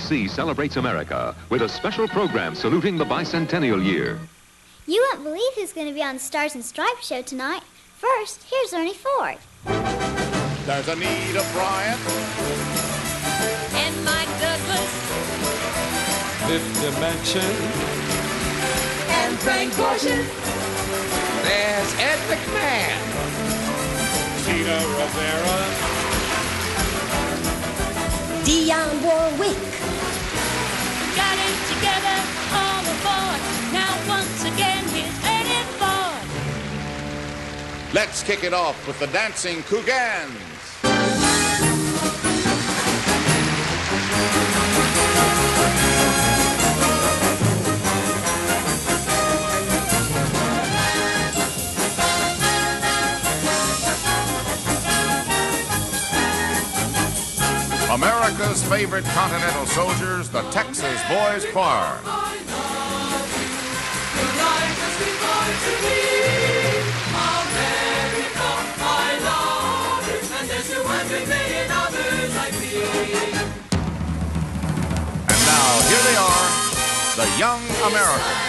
NBC celebrates America with a special program saluting the bicentennial year. You won't believe who's going to be on the Stars and Stripes show tonight. First, here's Ernie Ford. There's Anita Bryant. And Mike Douglas. Fifth Dimension. And Frank Gorshin. There's Ed McMahon. Tito Rivera. Dionne Warwick. Got it together, all aboard. Now once again, here's Ernie Ford. Let's kick it off with the Dancing Cougans. America's favorite continental soldiers, the Texas Boys Choir. And now, here they are, the Young Americans.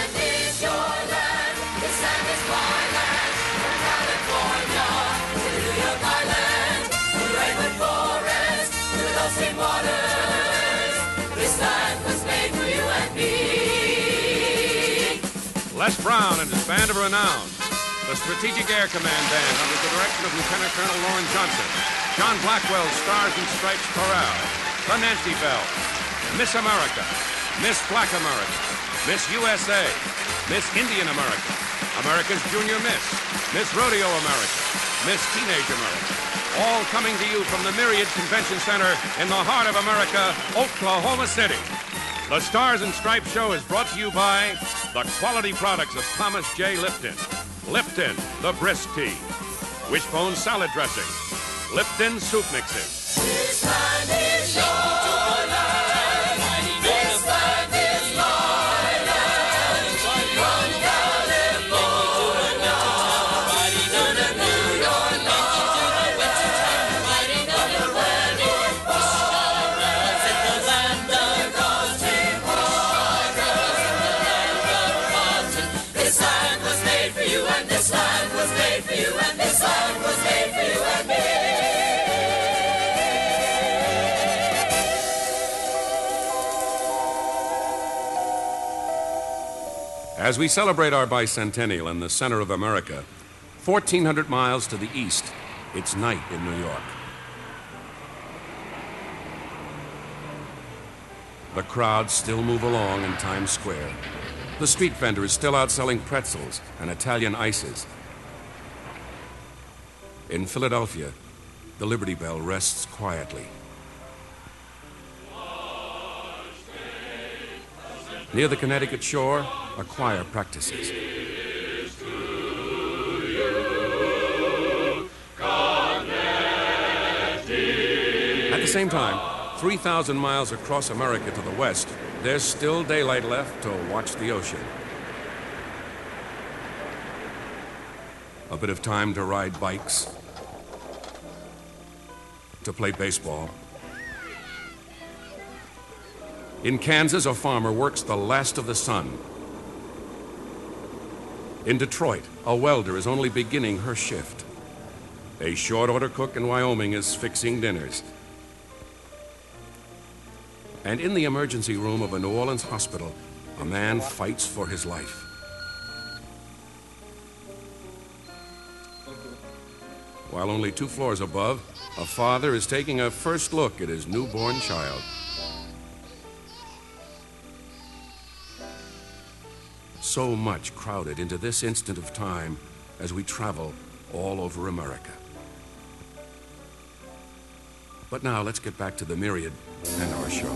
Les Brown and his band of renown, the Strategic Air Command Band under the direction of Lieutenant Colonel Lauren Johnson, John Blackwell's Stars and Stripes Chorale, the Nancy Bell, Miss America, Miss Black America, Miss USA, Miss Indian America, America's Junior Miss Rodeo America, Miss Teenage America, all coming to you from the Myriad Convention Center in the heart of America, Oklahoma City. The Stars and Stripes Show is brought to you by the quality products of Thomas J. Lipton. Lipton, the brisk tea. Wishbone salad dressing. Lipton soup mixes. This land is your land. This land is my land. From California to the New York line. Riding on the red Ocean, in the land of Rosin. This land was made for you, and this land was made for you, and this land was made for you and me. As we celebrate our bicentennial in the center of America, 1,400 miles to the east, it's night in New York. The crowds still move along in Times Square. The street vendor is still out selling pretzels and Italian ices. In Philadelphia, the Liberty Bell rests quietly. Near the Connecticut shore, a choir practices. At the same time, 3,000 miles across America to the west, there's still daylight left to watch the ocean. A bit of time to ride bikes, to play baseball. In Kansas, a farmer works the last of the sun. In Detroit, a welder is only beginning her shift. A short-order cook in Wyoming is fixing dinners. And in the emergency room of a New Orleans hospital, a man fights for his life. While only 2 floors above, a father is taking a first look at his newborn child. So much crowded into this instant of time as we travel all over America. But now let's get back to the Myriad and our show.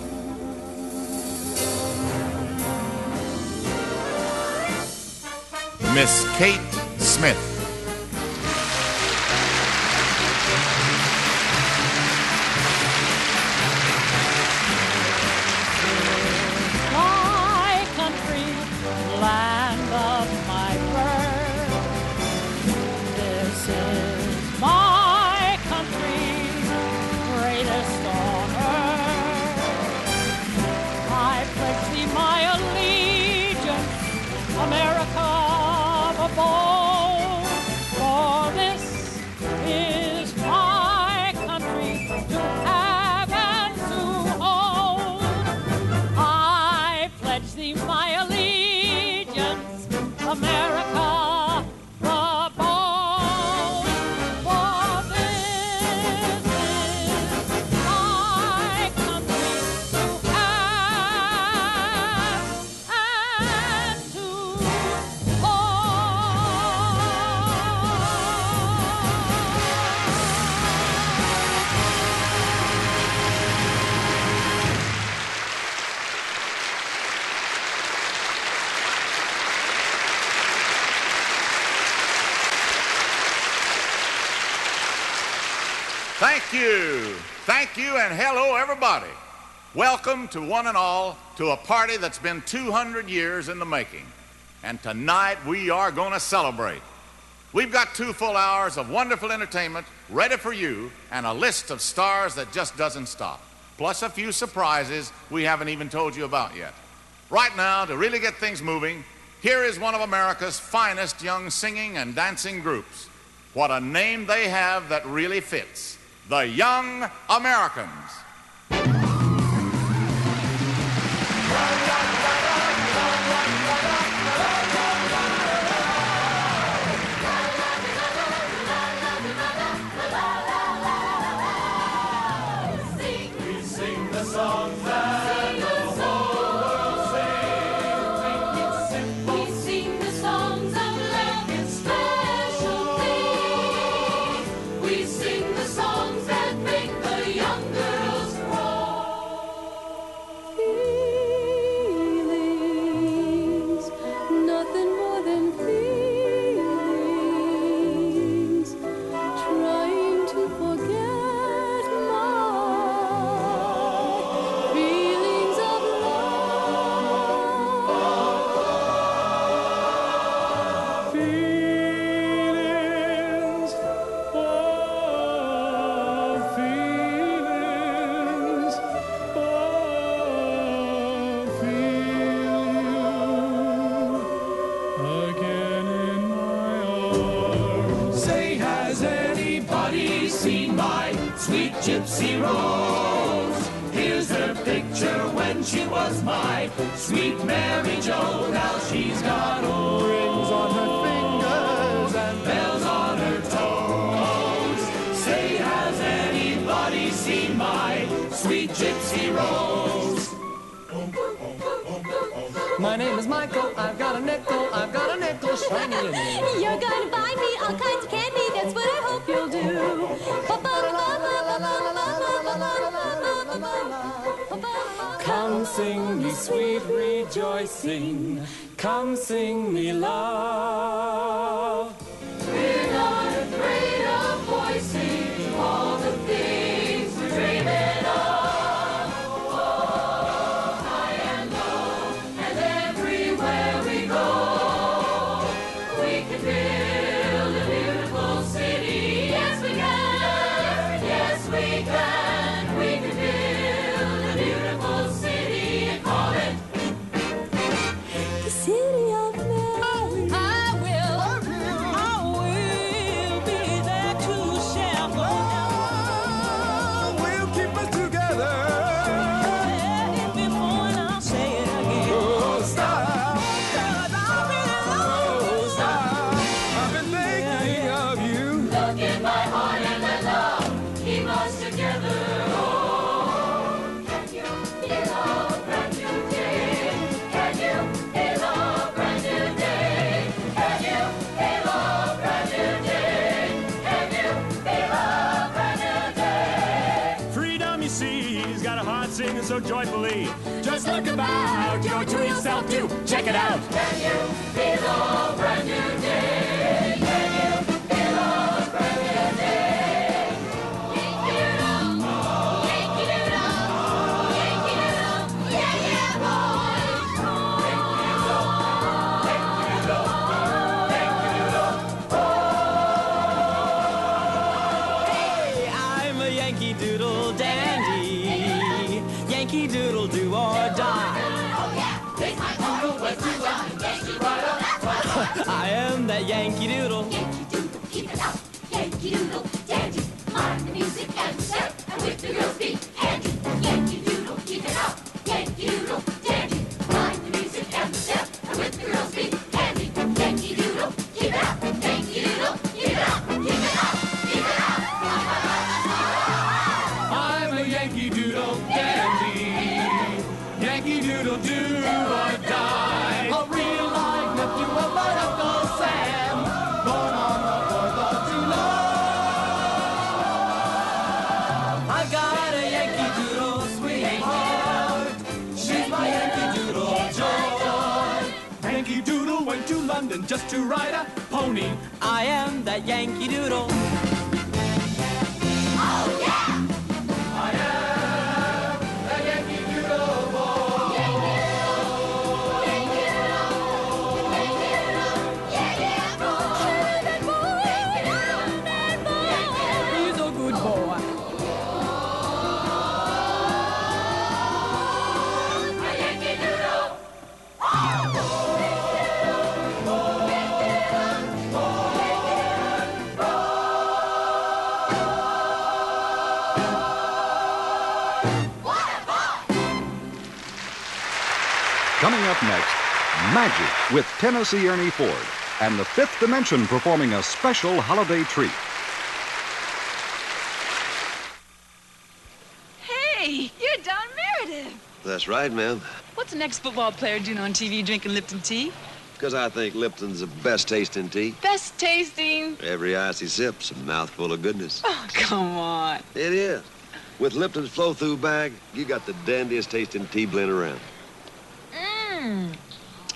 Miss Kate Smith. My country, land of my birth. This is my country, greatest on earth. see my allegiance, America, the bold. For this is my country to have and to hold. Thank you. Thank you, and hello, everybody. Welcome to one and all to a party that's been 200 years in the making. And tonight we are going to celebrate. We've got 2 full hours of wonderful entertainment ready for you and a list of stars that just doesn't stop, plus a few surprises we haven't even told you about yet. Right now, to really get things moving, here is one of America's finest young singing and dancing groups. What a name they have that really fits. The Young Americans. We sing the songs that the whole world sings. We sing the songs of love and special things. We sing the songs that make the young girls grow. Feelings, nothing more than feelings. Trying to forget my feelings of love. Feelings, oh, feelings, oh, feel you again in my arms. Say, has anybody seen my sweet gypsy rose? Here's her picture when she was my sweet Mary Jo. Now she's got rings on her fingers and bells on her toes. Say, has anybody seen my sweet gypsy rose? My name is Michael, I've got a nickel shiny in me. You're going to buy me all kinds of candy, that's what I hope you'll do. Come sing me sweet rejoicing, come sing me love. We're not afraid of voicing all the things we're dreaming of. Oh, high and low, and everywhere we go, we can build a beautiful city. Yes, we can. Yes, we can. We can build a beautiful city and call it The city of Mary. I will be there to share We'll keep us together. it before and I'll say it again. Oh, stop. Cause I really love Oh, stop. I've been thinking of you. look in my heart and let love keep us together. Oh, can you feel a brand new day? Can you feel a brand new day? Can you feel a brand new day? Can you feel a brand new day? Freedom, you see, he's got a heart singing so joyfully. Just look about, you owe it to yourself too. Check it out. Can you feel a brand new day? Can you feel a brand new day? Yankee Doodle, Yankee Doodle, Yankee Doodle, yeah, yeah, boy. Hey, I'm a Yankee Doodle dandy. Yankee Doodle do or die. Oh yeah, it's my doodle with my John Yankee Doodle. That's what I am that Yankee Doodle. Yankee Doodle, keep it up. Yankee Doodle, dandy. Mind the music and the step, and with the girls be handy. Yankee Doodle, keep it up. Yankee Doodle, dandy. Mind the music Yankee Doodle do or die. A real live nephew of my Uncle Sam, born on the 4th of July. I got a Yankee Doodle sweetheart. She's my Yankee Doodle joy. Yankee Doodle went to London just to ride a pony. I am that Yankee Doodle. He's a good boy. Coming up next, Magic with Tennessee Ernie Ford and the Fifth Dimension performing a special holiday treat. Hey, you're Don Meredith. That's right, ma'am. What's the next football player doing on TV drinking Lipton tea? Because I think Lipton's the best tasting tea. Best tasting? Every icy sip's a mouthful of goodness. Oh, come on. It is. With Lipton's flow-through bag, you got the dandiest tasting tea blend around.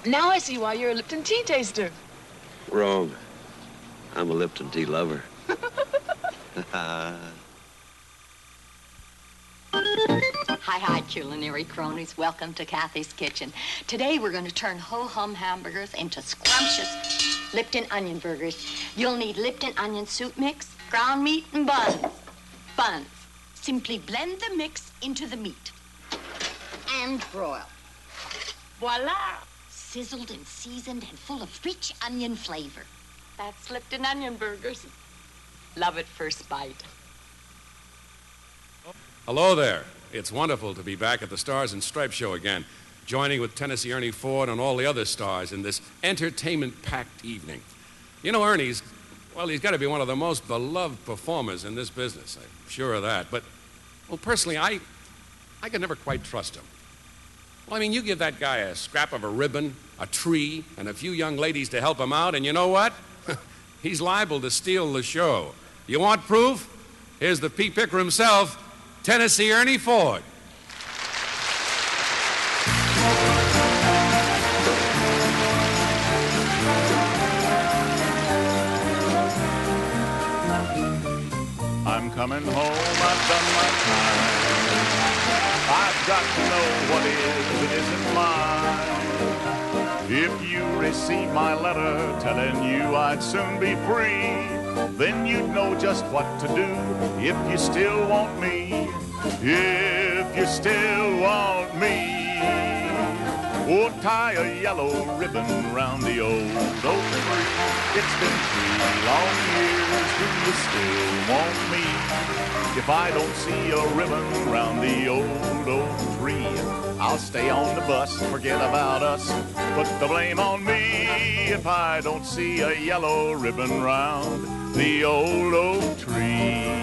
Now I see why you're a Lipton tea taster. Wrong. I'm a Lipton tea lover. Hi, culinary cronies. Welcome to Kathy's Kitchen. Today we're going to turn ho-hum hamburgers into scrumptious Lipton onion burgers. You'll need Lipton onion soup mix, ground meat, and buns. Buns. Simply blend the mix into the meat and broil. Voila! Sizzled and seasoned and full of rich onion flavor. That's Lipton onion burgers. Love at first bite. Hello there. It's wonderful to be back at the Stars and Stripes show again, joining with Tennessee Ernie Ford and all the other stars in this entertainment-packed evening. You know, Ernie's, well, he's got to be one of the most beloved performers in this business. I'm sure of that. But, well, personally, I could never quite trust him. Well, I mean, you give that guy a scrap of a ribbon, a tree, and a few young ladies to help him out, and you know what? He's liable to steal the show. You want proof? Here's the pea picker himself, Tennessee Ernie Ford. I'm coming home, I've done my time. I've got to know what is and isn't mine. If you receive my letter telling you I'd soon be free, then you'd know just what to do if you still want me. If you still want me. Oh, tie a yellow ribbon round the old oak tree. It's been 3 long years, do you still want me? If I don't see a ribbon round the old oak tree, I'll stay on the bus, forget about us, put the blame on me. If I don't see a yellow ribbon round the old oak tree.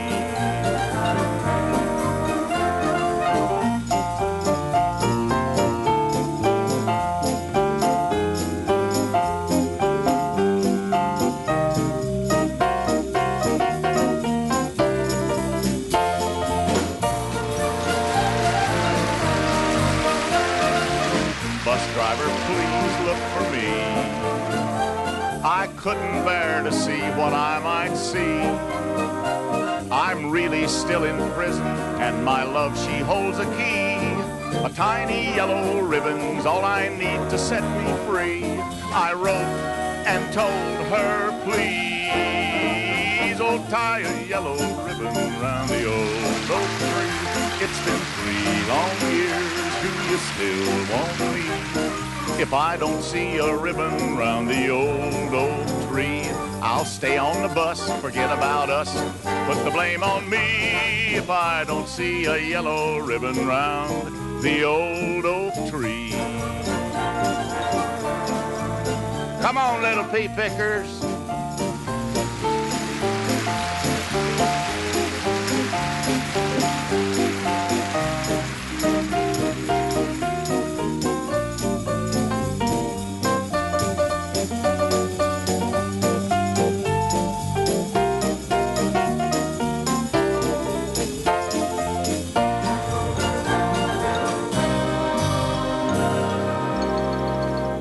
Bus driver, please look for me. I couldn't bear to see what I might see. I'm really still in prison, and my love, she holds a key. A tiny yellow ribbon's all I need to set me free. I wrote and told her, please, oh, tie a yellow ribbon round the old oak tree. It's been 3 long years, do you still want me? If I don't see a ribbon round the old oak tree, I'll stay on the bus, forget about us, put the blame on me. If I don't see a yellow ribbon round the old oak tree. Come on, little pea pickers.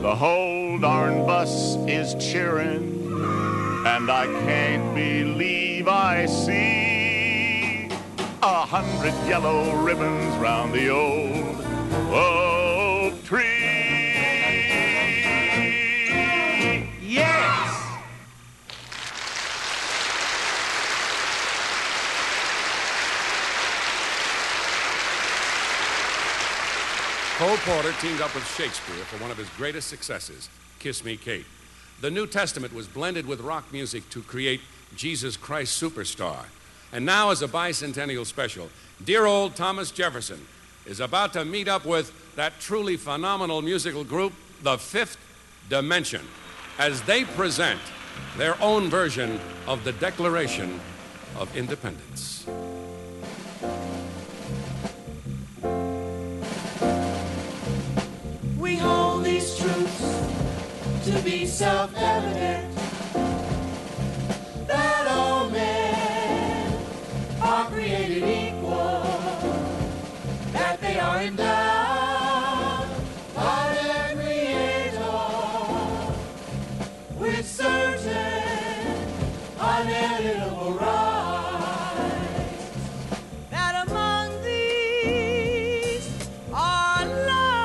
The whole darn bus is cheering, and I can't believe I see 100 yellow ribbons round the old oak tree. Yes! Cole Porter teamed up with Shakespeare for one of his greatest successes, Kiss Me, Kate. The New Testament was blended with rock music to create Jesus Christ Superstar. And now, as a bicentennial special, dear old Thomas Jefferson is about to meet up with that truly phenomenal musical group, the Fifth Dimension, as they present their own version of the Declaration of Independence. We hold these truths to be self-evident, that all men are created equal, that they are endowed by their Creator with certain unalienable rights, that among these are life,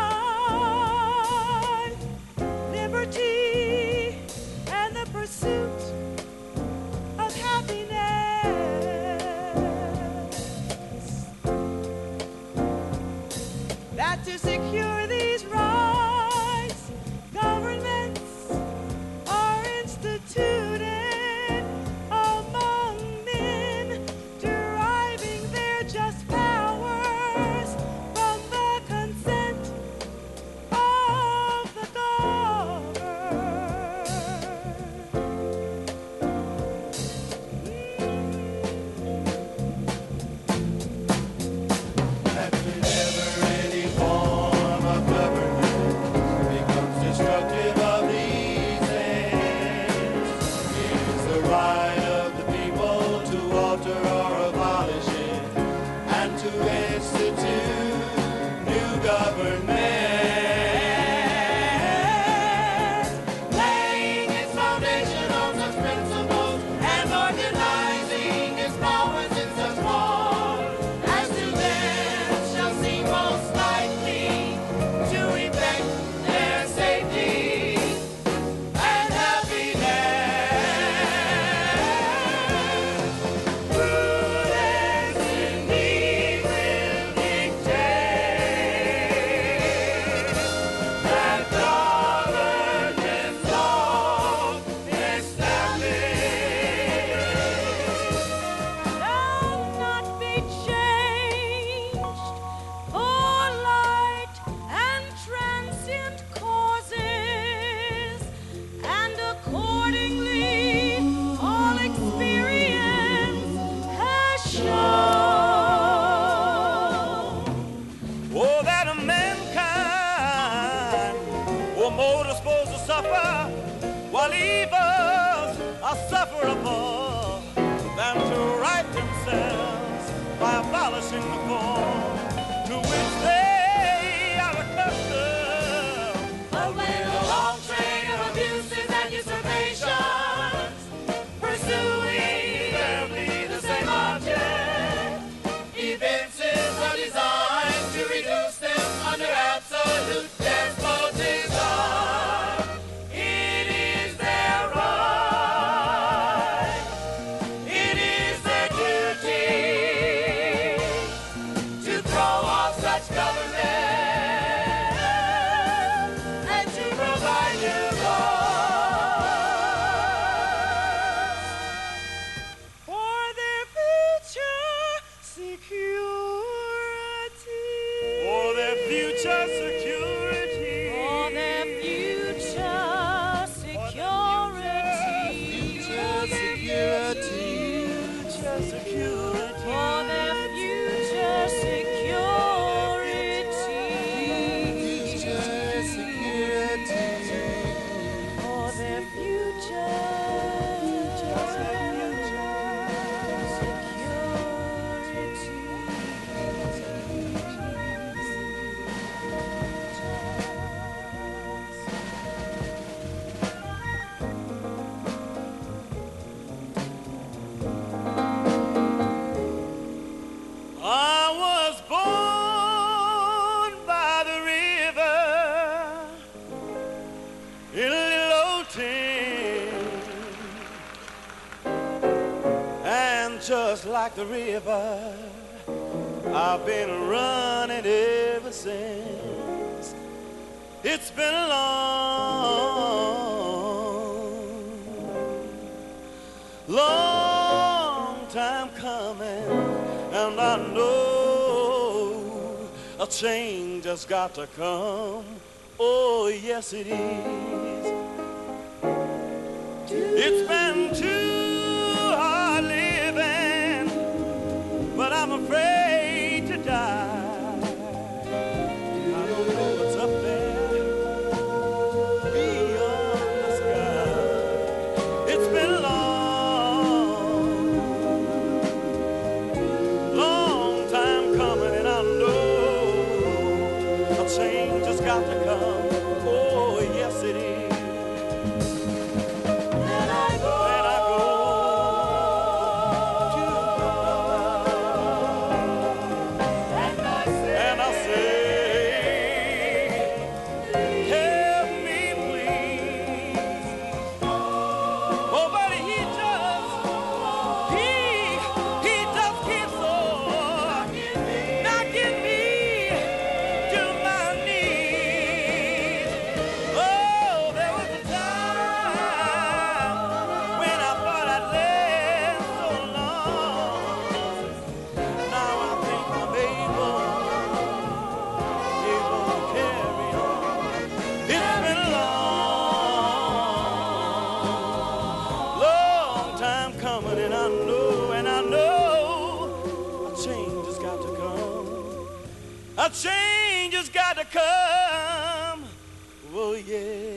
liberty, and the pursuit of happiness, that to secure these rights, governments are instituted among men, deriving their just powers from the consent of the governed. That whenever any form of government becomes destructive of these ends, it is the right of the people to alter or abolish it and to institute new government, laying its foundation on such principles and organizing its powers in such form as to them shall seem most likely to effect their safety and happiness. Prudence indeed will dictate that governments long established shall not be changed for light and transient causes, and accordingly all experience has shown. Oh, that a mankind were more disposed to suffer while evils are sufferable than to right themselves by abolishing the form to which they are accustomed. But with a long train of abuses and usurpations, pursuing firmly the same object, evinces are designed to reduce them under absolute despotism. It is their right just like the river, I've been running ever since. It's been a long time coming, and I know a change has got to come. Oh, yes, it is. It's been too hard living, but I'm afraid to die. I don't know what's up there beyond the sky. It's been long time coming, and I know a change has got to come. Oh, yes, it is. A change has got to come. Oh, yeah.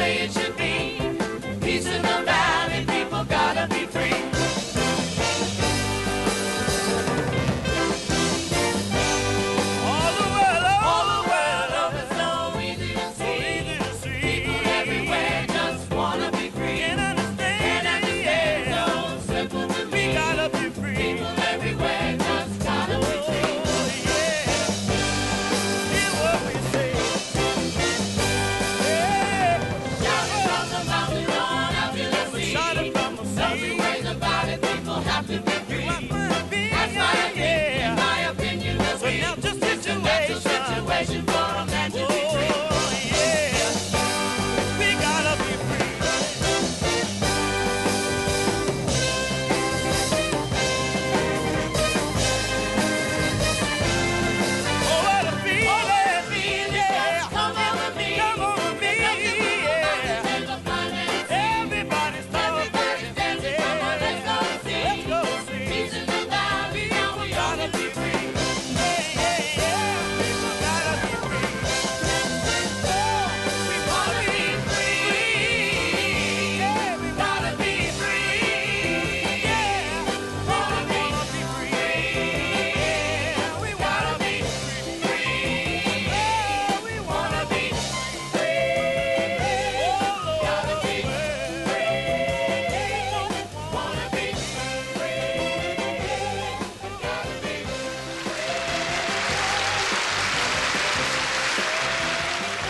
It should be. Peace in the valley, people gotta be free. All the world over is so easy to see. People everywhere just wanna be free. Can't understand, so simple to me. We gotta be free. People everywhere just gotta be free. Hear what we say. Situation for a man to be free. Oh, yeah. We gotta be free. Oh, what a feeling. Oh, what a feeling. Yeah. Come over me. Come over me. Yeah. Everybody's talking. Everybody's dancing. Come on, let's go see. Let's go see. Peace in the valley. Now we gotta be free.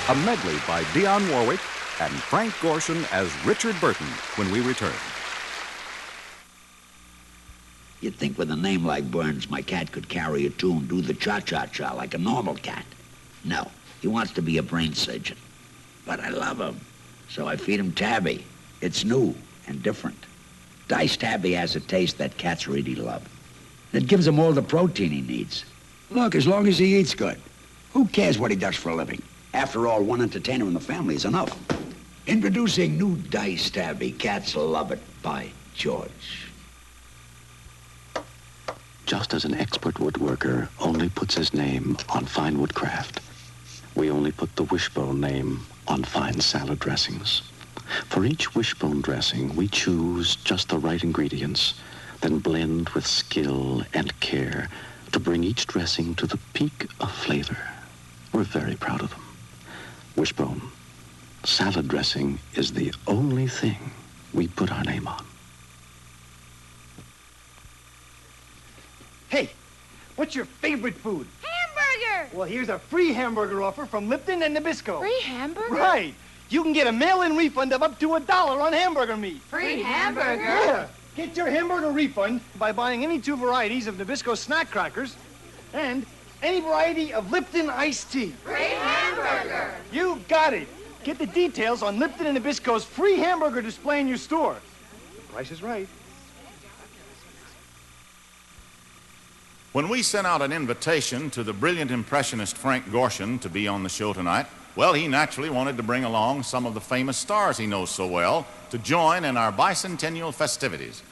A medley by Dionne Warwick and Frank Gorshin as Richard Burton when we return. You'd think with a name like Burns, my cat could carry a tune, do the cha-cha-cha like a normal cat. No, he wants to be a brain surgeon. But I love him, so I feed him Tabby. It's new and different. Diced Tabby has a taste that cats really love. It gives him all the protein he needs. Look, as long as he eats good, who cares what he does for a living? After all, one entertainer in the family is enough. Introducing new Diced Tabby. Cats love it. By George. Just as an expert woodworker only puts his name on fine woodcraft, we only put the Wishbone name on fine salad dressings. For each wishbone dressing, we choose just the right ingredients, then blend with skill and care to bring each dressing to the peak of flavor. We're very proud of them. Wishbone, salad dressing is the only thing we put our name on. Hey, what's your favorite food? Hamburger! Well, here's a free hamburger offer from Lipton and Nabisco. Free hamburger? Right. You can get a mail-in refund of up to $1 on hamburger meat. Free hamburger? Yeah. Get your hamburger refund by buying any 2 varieties of Nabisco snack crackers and any variety of Lipton iced tea. Free hamburger! You got it. Get the details on Lipton and Nabisco's free hamburger display in your store. The price is right. When we sent out an invitation to the brilliant impressionist Frank Gorshin to be on the show tonight, well, he naturally wanted to bring along some of the famous stars he knows so well to join in our bicentennial festivities.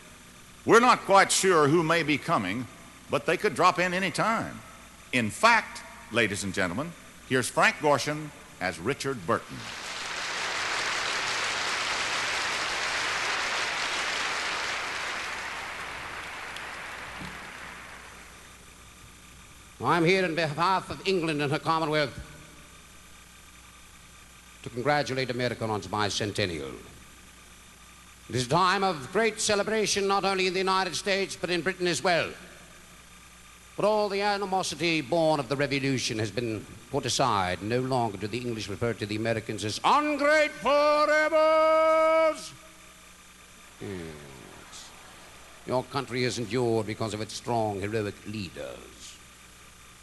We're not quite sure who may be coming, but they could drop in any time. In fact, ladies and gentlemen, here's Frank Gorshin as Richard Burton. I'm here on behalf of England and her Commonwealth to congratulate America on its bicentennial. It is a time of great celebration not only in the United States but in Britain as well. But all the animosity born of the Revolution has been put aside. No longer do the English refer to the Americans as ungrateful rebels. Yes. Your country has endured because of its strong, heroic leaders.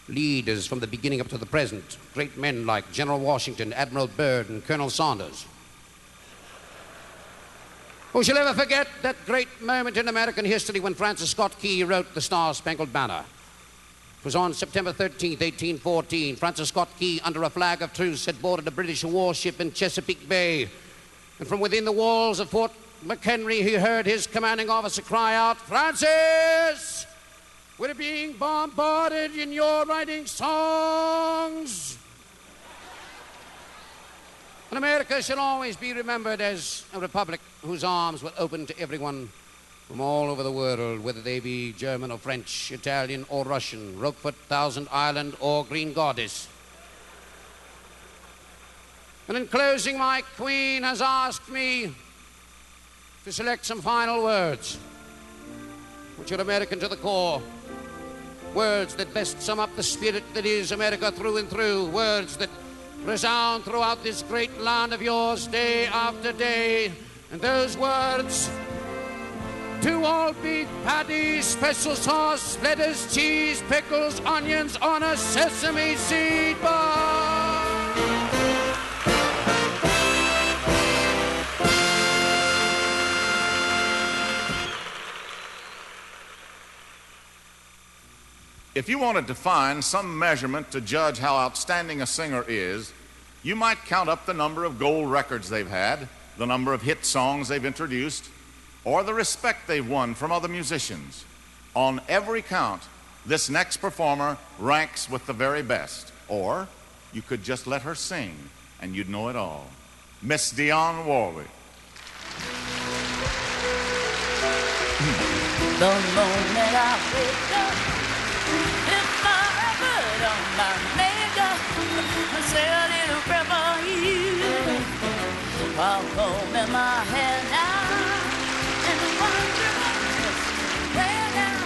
Leaders from the beginning up to the present. Great men like General Washington, Admiral Byrd, and Colonel Saunders. Who shall ever forget that great moment in American history when Francis Scott Key wrote The Star-Spangled Banner? It was on September 13th, 1814. Francis Scott Key, under a flag of truce, had boarded a British warship in Chesapeake Bay. And from within the walls of Fort McHenry, he heard his commanding officer cry out, "Francis! We're being bombarded and you're writing songs." And America shall always be remembered as a republic whose arms were open to everyone from all over the world, whether they be German or French, Italian or Russian, Roquefort, Thousand Island or Green Goddess. And in closing, my queen has asked me to select some final words, which are American to the core. Words that best sum up the spirit that is America through and through. Words that resound throughout this great land of yours day after day. And those words: 2 all-beef patties, special sauce, lettuce, cheese, pickles, onions on a sesame seed bar. If you wanted to find some measurement to judge how outstanding a singer is, you might count up the number of gold records they've had, the number of hit songs they've introduced, or the respect they've won from other musicians. On every count, this next performer ranks with the very best. Or you could just let her sing, and you'd know it all. Miss Dionne Warwick. The moment I wake up, if I put on my makeup, I say a little prayer for you. I'll comb in my hair now and wonder where now.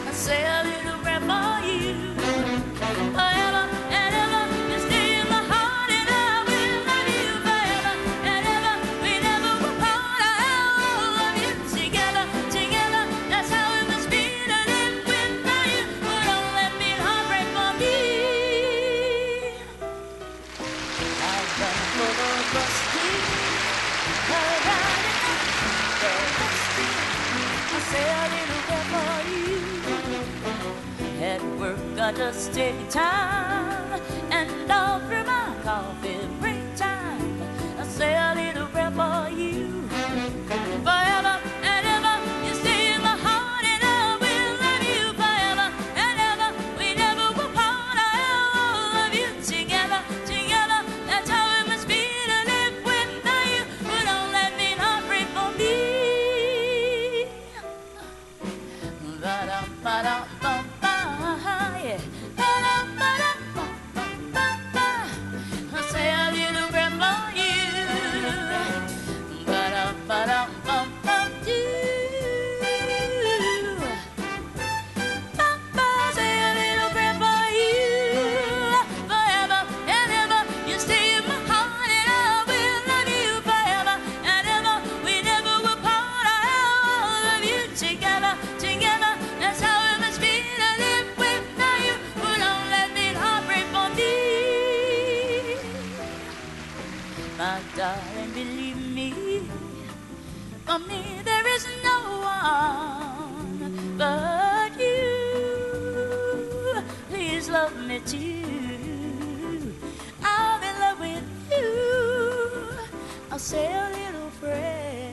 I say a little prayer for you. Forever and ever, you stay in my heart, and I will love you forever and ever. We never will part. I'll love you together, together. That's how it must be to live without you. But don't let me heartbreak for me. I've done for the rusty, around the rusty. I say a little prayer for you. At work, I just take time, and all through my coffee break time, I say a little prayer for you. Forever and ever, you stay in my heart, and I will love you forever and ever. We never will part. I'll love you together, together. That's how it must be to live without you. But don't My darling, believe me, for me there is no one but you. Please love me too. I'm in love with you. I'll say a little prayer.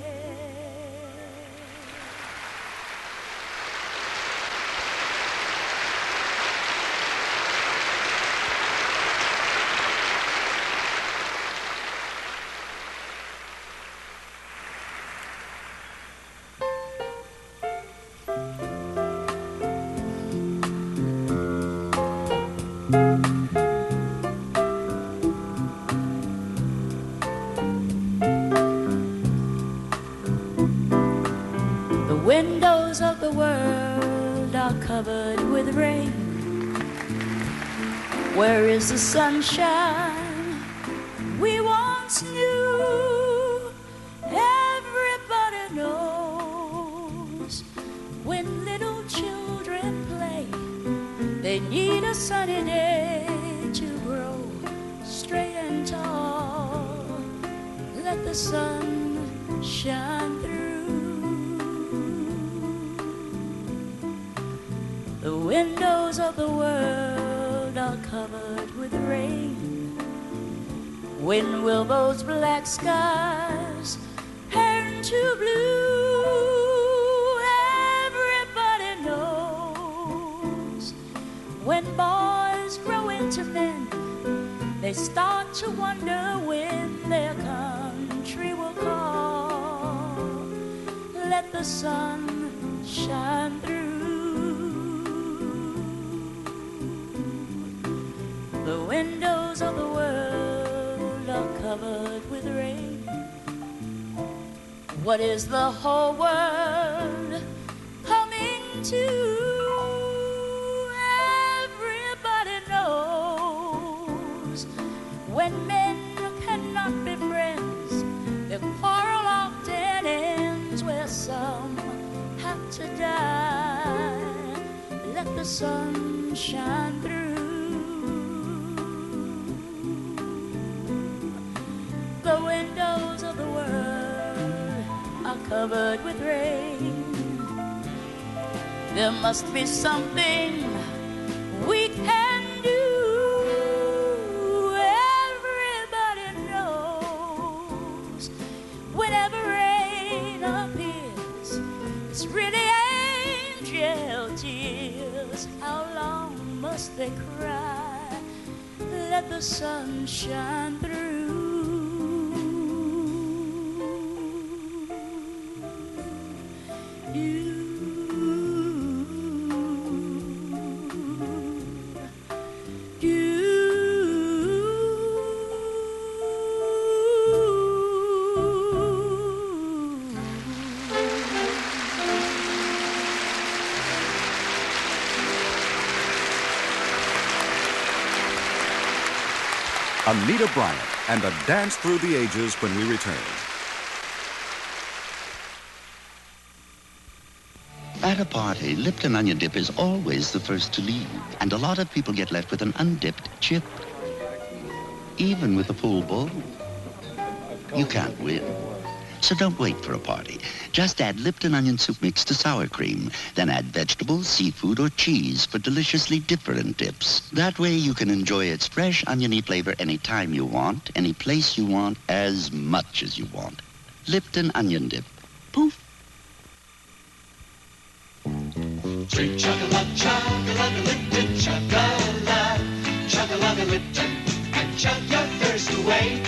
The windows of the world are covered with rain. Where is the sunshine we once knew? Everybody knows when little children play, they need a sunny day to grow straight and tall. Let the sun shine through. The windows of the world are covered with rain. When will those black skies turn to blue? Everybody knows when boys grow into men, they start to wonder when their country will call. Let the sun shine through. The windows of the world are covered with rain. What is the whole world coming to? Everybody knows when men cannot be friends, their quarrel often ends where some have to die. Let the sun shine through. The windows of the world are covered with rain. There must be something we can do. Everybody knows whenever rain appears, it's really angel tears. How long must they cry? Let the sun shine through. Anita Bryant and a dance through the ages when we return. At a party, Lipton onion dip is always the first to leave, and a lot of people get left with an undipped chip. Even with a full bowl. You can't win. So don't wait for a party. Just add Lipton onion soup mix to sour cream. Then add vegetables, seafood, or cheese for deliciously different dips. That way you can enjoy its fresh oniony flavor any time you want, any place you want, as much as you want. Lipton onion dip. Poof. Drink chocolate, chocolate, Lipton, chocolate, chocolate, Lipton, and chug your thirst away.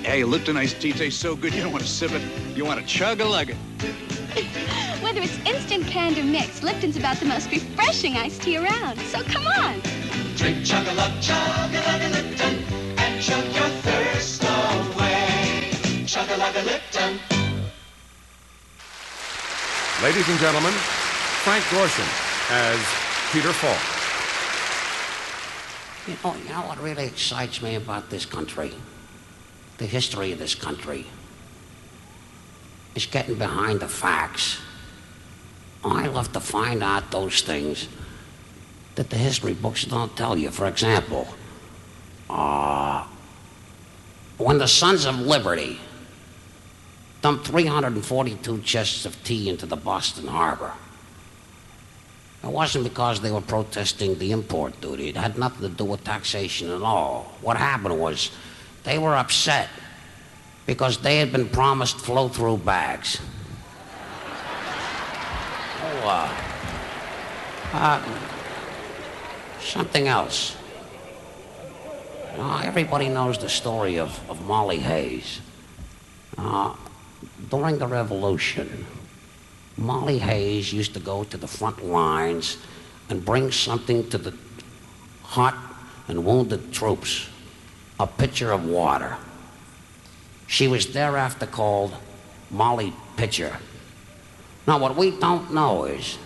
Hey, Lipton iced tea tastes so good you don't want to sip it. You want to chug-a-lug it. Whether it's instant, canned, or mixed, Lipton's about the most refreshing iced tea around. So come on. Drink chocolate, chocolate, Lipton, and chug your thirst away. Chocolate, Lipton. Ladies and gentlemen, Frank Gorshin as Peter Falk. You know what really excites me about this country? The history of this country is getting behind the facts. I love to find out those things that the history books don't tell you. For example, when the Sons of Liberty dumped 342 chests of tea into the Boston Harbor, it wasn't because they were protesting the import duty. It had nothing to do with taxation at all. What happened was they were upset because they had been promised flow-through bags. Something else. Everybody knows the story of Molly Hayes. During the Revolution, Molly Hayes used to go to the front lines and bring something to the hot and wounded troops, a pitcher of water. She was thereafter called Molly Pitcher. Now, what we don't know is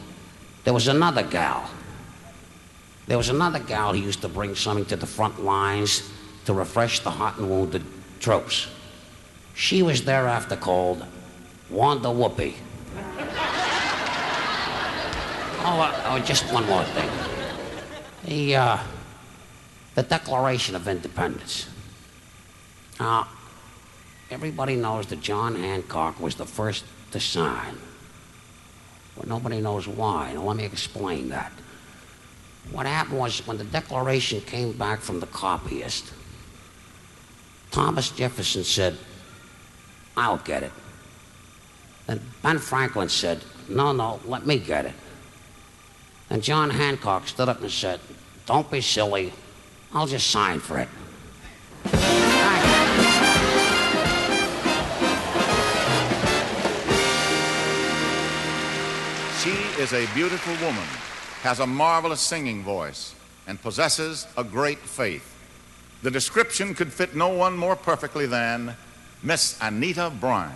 there was another gal. There was another gal who used to bring something to the front lines to refresh the hot and wounded troops. She was thereafter called Wanda Whoopi. Just one more thing. The Declaration of Independence. Now, everybody knows that John Hancock was the first to sign. But nobody knows why. Now, let me explain that. What happened was when the Declaration came back from the copyist, Thomas Jefferson said, "I'll get it." And Ben Franklin said, "No, let me get it." And John Hancock stood up and said, "Don't be silly. I'll just sign for it." She is a beautiful woman, has a marvelous singing voice, and possesses a great faith. The description could fit no one more perfectly than Miss Anita Bryant.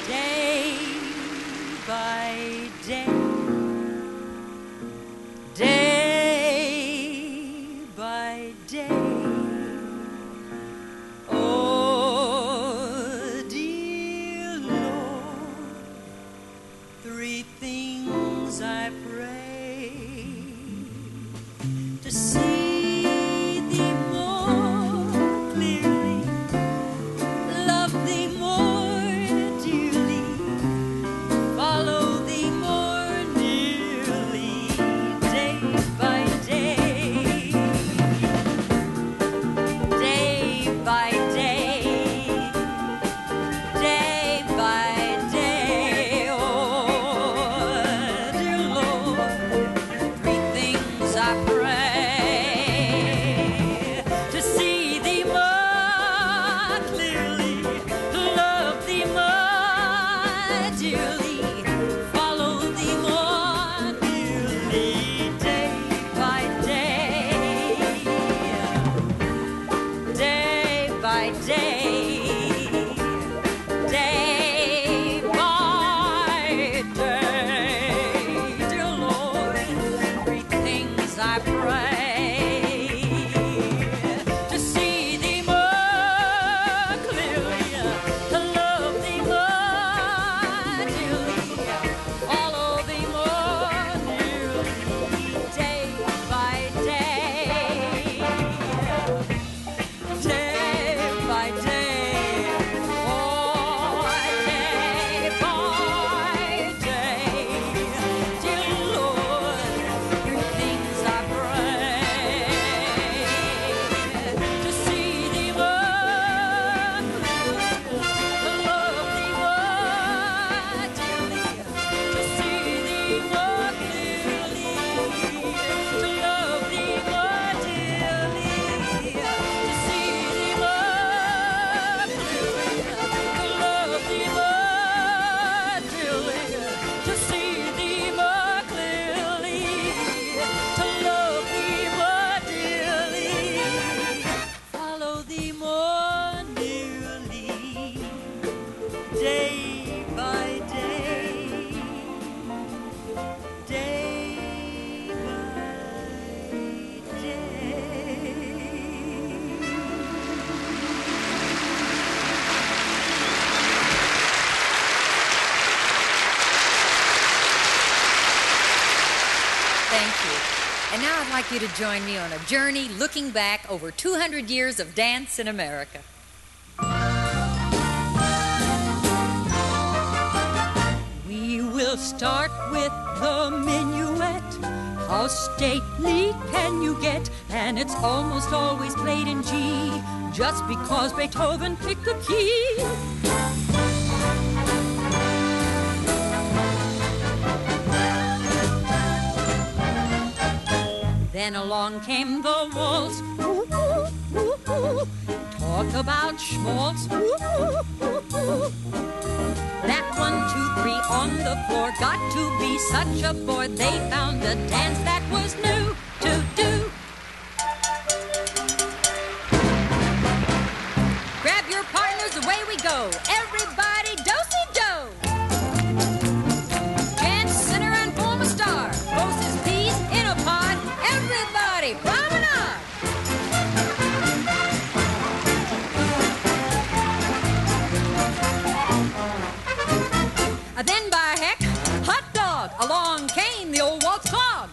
Day by day, day by day. Oh, dear Lord, three things I pray: to see thee more clearly, love thee more dearly, follow thee more nearly, day by day, day by day, day by day. Oh, dear Lord, three things I pray: to see thee more clearly, love thee more dearly, follow thee more nearly, day by day, day by day, day by day. Dear Lord, three things I pray: to see thee more clearly, to love thee more dearly, follow thee more nearly, day by day, day by day, oh, day by day. Dear Lord, three things I pray: to see thee more clearly, to love thee more dearly, to see thee more clearly, to love thee more dearly, to see thee more clearly, to love thee more dearly, to see thee more clearly, to love thee more dearly, follow thee more nearly, day by day, day by Thank you. And now I'd like you to join me on a journey looking back over 200 years of dance in America. We will start with the minuet. How stately can you get? And it's almost always played in G, just because Beethoven picked the key. Then along came the waltz. Ooh, ooh, ooh, ooh. Talk about schmaltz. Ooh, ooh, ooh, ooh. That 1, 2, 3 on the floor got to be such a bore. They found a dance that was new to do. Grab your partners, away we go. Everybody do-si-do. Dance, center, and form a star. Both his peas in a pod. Everybody promenade. Then by heck, hot dog, along came the old waltz clog.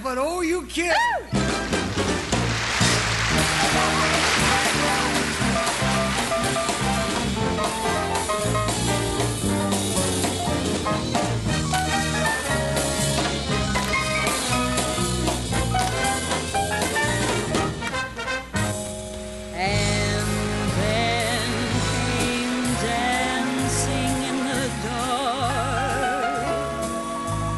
But oh, you kid!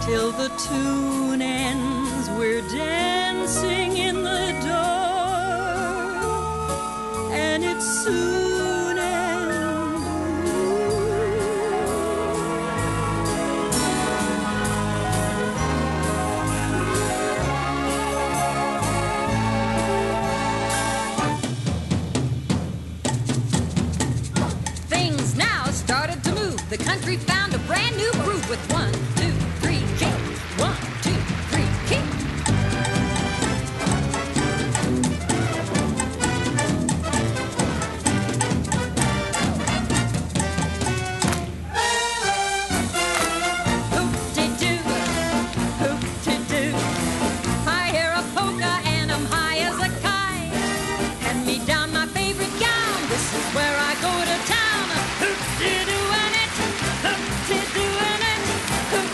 Till the tune ends, we're dancing in the dark, and it soon ends. Things now started to move. The country found a brand new groove with 1, 2, 3, kick. 1, 2, 3, kick. Hoop-de-doo, hoop-de-doo. I hear a polka and I'm high as a kite. Hand me down my favorite gown. This is where I go to town. Hoop-de-doo and it, hoop-de-doo and it, hoop.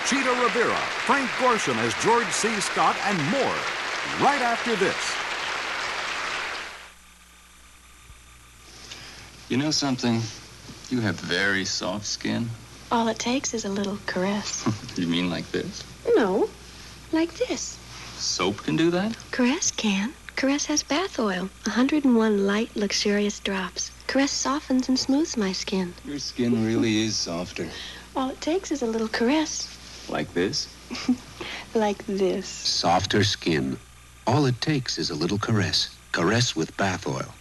Cheetah Rivera, Frank Gorshin as George C. Scott, and more right after this. You know something? You have very soft skin. All it takes is a little caress. You mean like this? No, like this. Soap can do that? Caress can. Caress has bath oil, 101 light, luxurious drops. Caress softens and smooths my skin. Your skin really is softer. All it takes is a little caress. Like this? Like this. Softer skin. All it takes is a little caress. Caress with bath oil.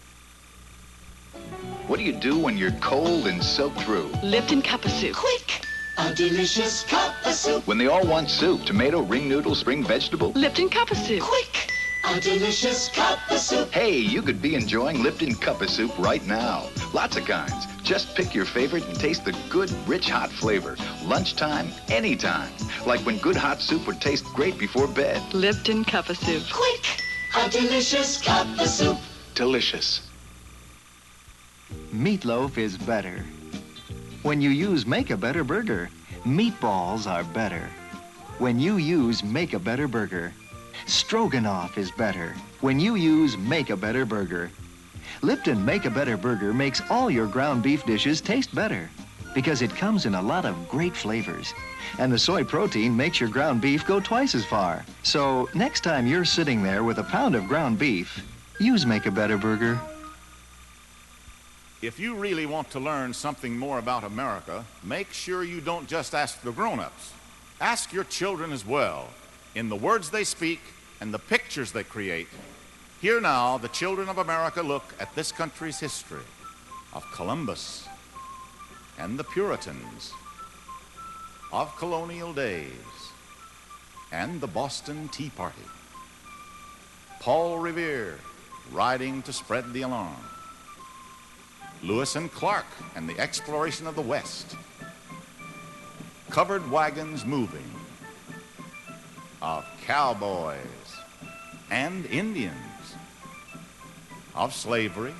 What do you do when you're cold and soaked through? Lipton cup of soup. Quick! A delicious cup of soup. When they all want soup, tomato, ring noodle, spring vegetable. Lipton cup of soup. Quick! A delicious cup of soup. Hey, you could be enjoying Lipton cup of soup right now. Lots of kinds. Just pick your favorite and taste the good, rich, hot flavor. Lunchtime, anytime. Like when good hot soup would taste great before bed. Lipton cup of soup. Quick! A delicious cup of soup. Delicious. Meatloaf is better. When you use Make a Better Burger, meatballs are better. When you use Make a Better Burger, Stroganoff is better. When you use Make a Better Burger. Lipton Make a Better Burger makes all your ground beef dishes taste better because it comes in a lot of great flavors. And the soy protein makes your ground beef go twice as far. So next time you're sitting there with a pound of ground beef, use Make a Better Burger. If you really want to learn something more about America, make sure you don't just ask the grown-ups. Ask your children as well, in the words they speak and the pictures they create. Here now, the children of America look at this country's history of Columbus and the Puritans, of colonial days and the Boston Tea Party, Paul Revere riding to spread the alarm, Lewis and Clark and the exploration of the West, covered wagons moving, of cowboys and Indians, of slavery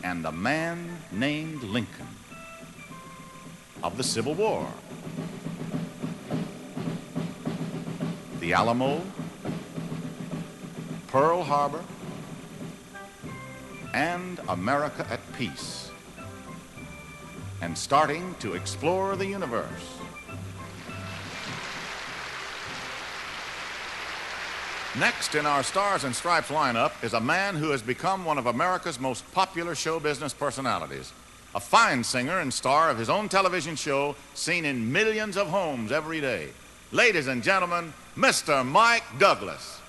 and a man named Lincoln, of the Civil War, the Alamo, Pearl Harbor, and America at peace, and starting to explore the universe. Next in our Stars and Stripes lineup is a man who has become one of America's most popular show business personalities, a fine singer and star of his own television show seen in millions of homes every day. Ladies and gentlemen, Mr. Mike Douglas.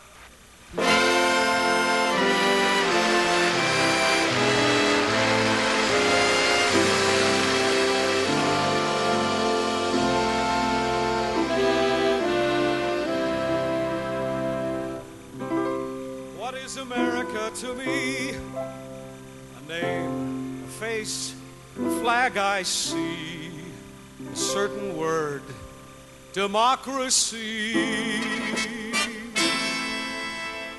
What is America to me? A name, a face, a flag I see, a certain word, democracy.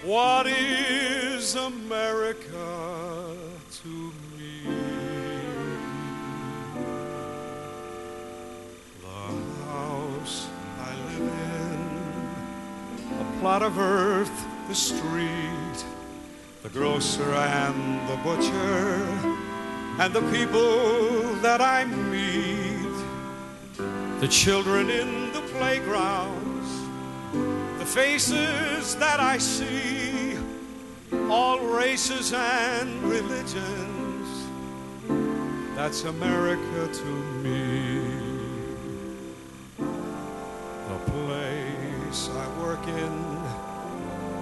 What is America to me? The house I live in, a plot of earth, the street, the grocer and the butcher, and the people that I meet, the children in the playgrounds, the faces that I see, all races and religions. That's America to me. The place I work in,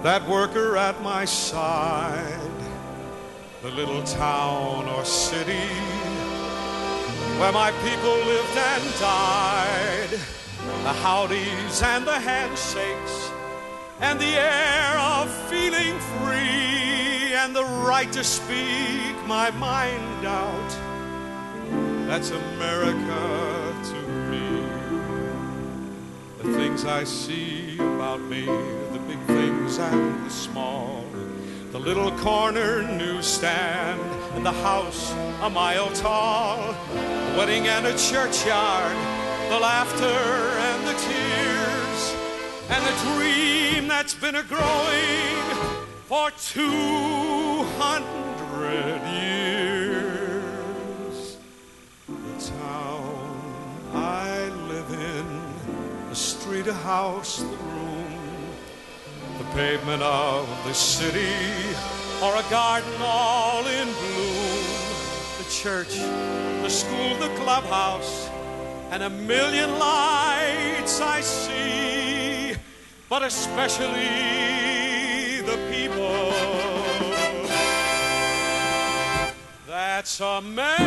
that worker at my side, the little town or city where my people lived and died, the howdies and the handshakes and the air of feeling free and the right to speak my mind out. That's America to me. The things I see about me, the big things and the small, the little corner newsstand and the house a mile tall, a wedding and a churchyard, the laughter and the and the dream that's been a-growing for 200 years. The town I live in, the street, a house, the room, the pavement of the city, or a garden all in bloom. The church, the school, the clubhouse, and a million lights I see, but especially the people. That's America.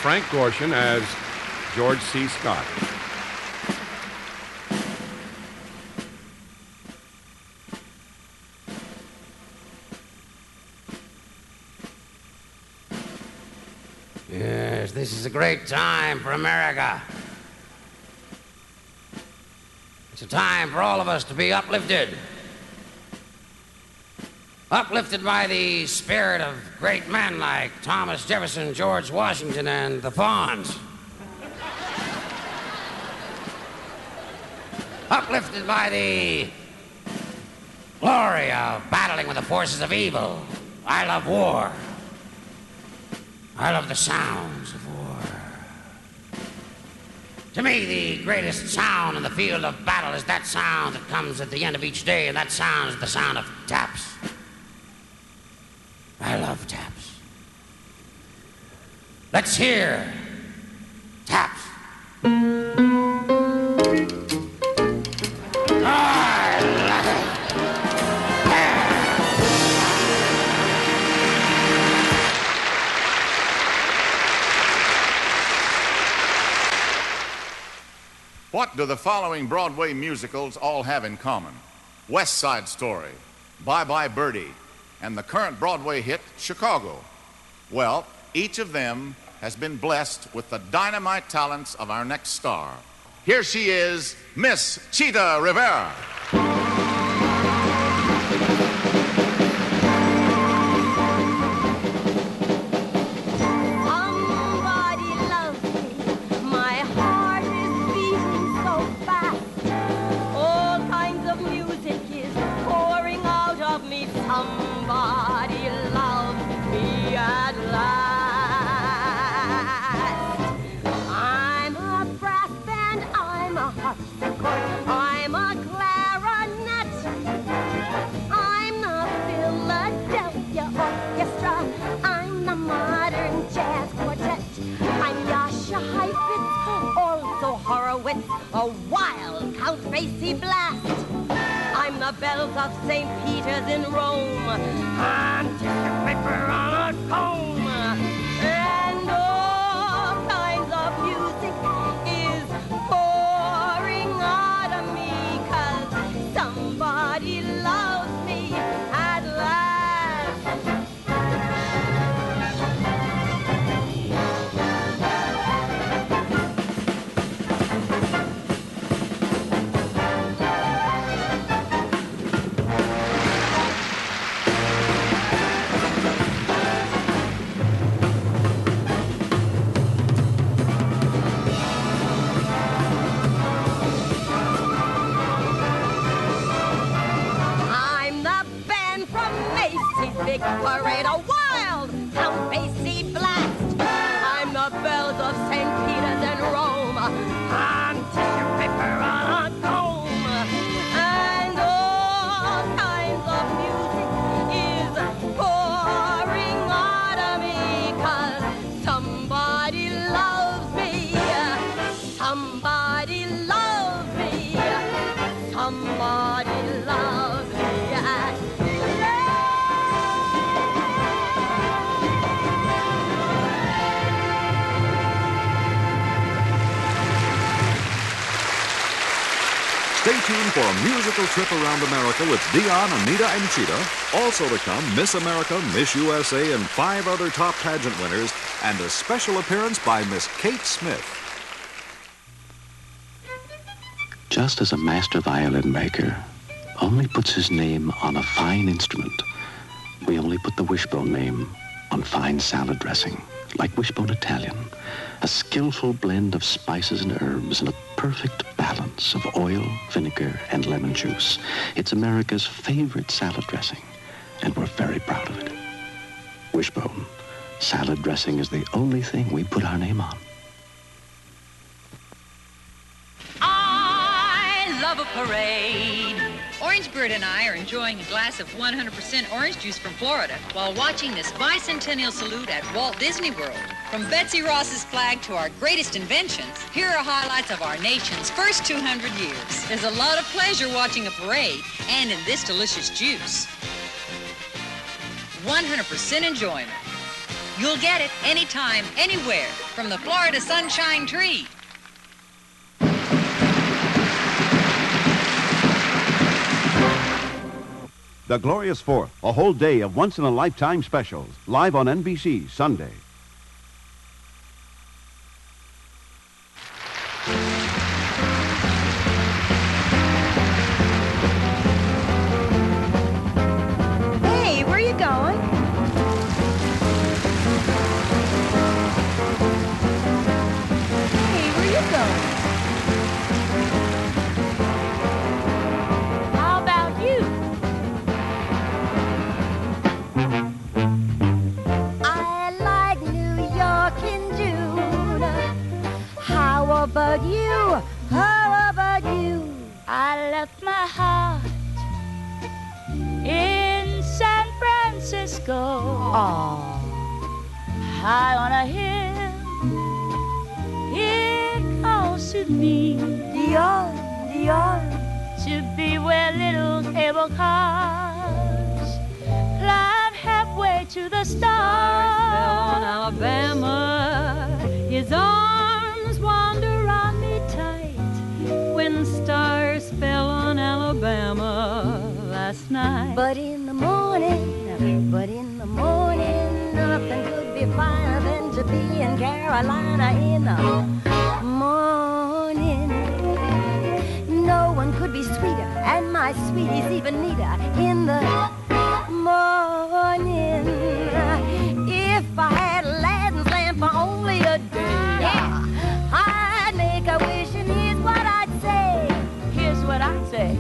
Frank Gorshin as George C. Scott. Yes, this is a great time for America. It's a time for all of us to be uplifted. Uplifted by the spirit of great men like Thomas Jefferson, George Washington, and the Fawns. Uplifted by the glory of battling with the forces of evil. I love war. I love the sounds of war. To me, the greatest sound in the field of battle is that sound that comes at the end of each day, and that sound is the sound of taps. I love taps. Let's hear taps. I love it. What do the following Broadway musicals all have in common? West Side Story, Bye Bye Birdie, and the current Broadway hit, Chicago. Well, each of them has been blessed with the dynamite talents of our next star. Here she is, Miss Chita Rivera. Somebody loves me. My heart is beating so fast. All kinds of music is pouring out of me. Somebody loves me at last. I'm a brass band, I'm a harpsichord, I'm a clarinet. I'm the Philadelphia Orchestra, I'm the modern jazz quartet. I'm Yasha Heifetz, also Horowitz, a wild Count Basie blast. I'm the bells of St. Peter's in Rome. I'm tissue paper on a cone. And all kinds of music is pouring out of me, 'cause somebody loves me at last. Stay tuned for a musical trip around America with Dion, Anita, and Cheetah. Also to come, Miss America, Miss USA, and 5 other top pageant winners, and a special appearance by Miss Kate Smith. Just as a master violin maker only puts his name on a fine instrument, we only put the Wishbone name on fine salad dressing, like Wishbone Italian, a skillful blend of spices and herbs and a perfect balance of oil, vinegar, and lemon juice. It's America's favorite salad dressing, and we're very proud of it. Wishbone, salad dressing is the only thing we put our name on. I love a parade. Orangebird and I are enjoying a glass of 100% orange juice from Florida while watching this bicentennial salute at Walt Disney World. From Betsy Ross's flag to our greatest inventions, here are highlights of our nation's first 200 years. There's a lot of pleasure watching a parade and in this delicious juice. 100% enjoyment. You'll get it anytime, anywhere, from the Florida Sunshine Tree. The Glorious Fourth, a whole day of once-in-a-lifetime specials, live on NBC Sunday. Hey, where you going? Hey, where you going? How about you? I like New York in June. How about you? How about you? I left my heart in San Francisco. High on a hill, it calls to me. Dion, Dion. To be where little cable cars climb halfway to the stars. On Alabama, his arms wander on me tight. When stars fell on Alabama last night. But in the morning, nothing could be finer than to be in Carolina in the morning. No one could be sweeter, and my sweetie's even neater in the morning. If I had Aladdin's lamp for only a day, I'd make a wish, and here's what I'd say. Here's what I say.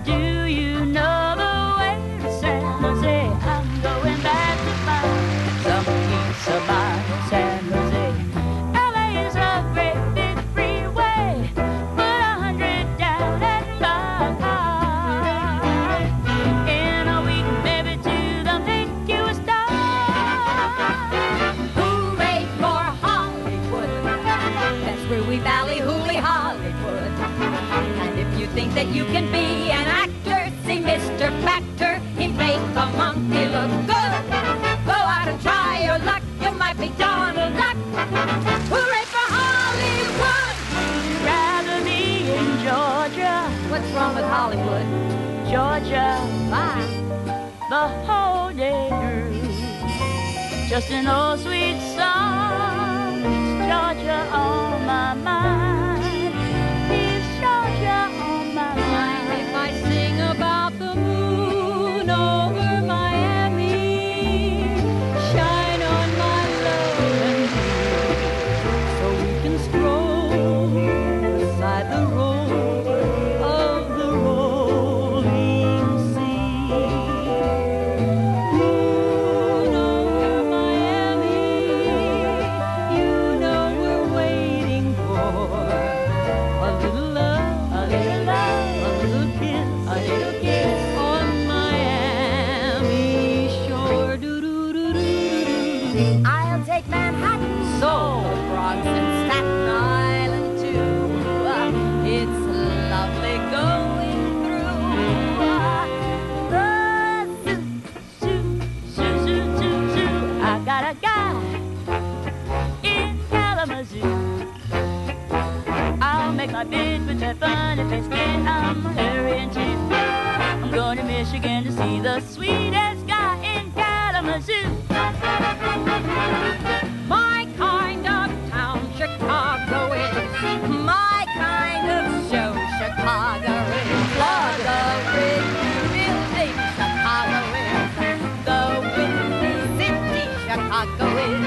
Do you know the way to San Jose? I'm going back to find some peace of mind, San Jose. LA is a great big freeway. Put 100 down and buy a car. In a week, maybe two, they'll make you a star. Hooray for Hollywood. That's where we ballyhooly Hollywood. And if you think that you can be an actor, see Mr. Factor, he make a monkey look good. Go out and try your luck. You might be Donald Duck. Hooray for Hollywood. Rather be in Georgia. What's wrong with Hollywood? Georgia, Why? the whole day through. Just an old sweet song. It's Georgia on my mind. It's Georgia on my mind. If I sing about the moon over Miami, shine on my love and me, so we can stroll beside the road of the rolling sea. Moon over Miami, you know we're waiting for a little love, a little love, a little kiss on Miami shore. Do-do-do-do-do-do. I'll take Manhattan, Soul, Bronx, and Staten Island too. It's lovely going through The zoo. I got a guy in Kalamazoo. I'll make my bid with that funny face kid, I'm hurrying too. I'm going to Michigan to see the sweetest guy in Kalamazoo. My kind of town, Chicago is. My kind of show, Chicago is. The big building, Chicago is. The windy city, Chicago is.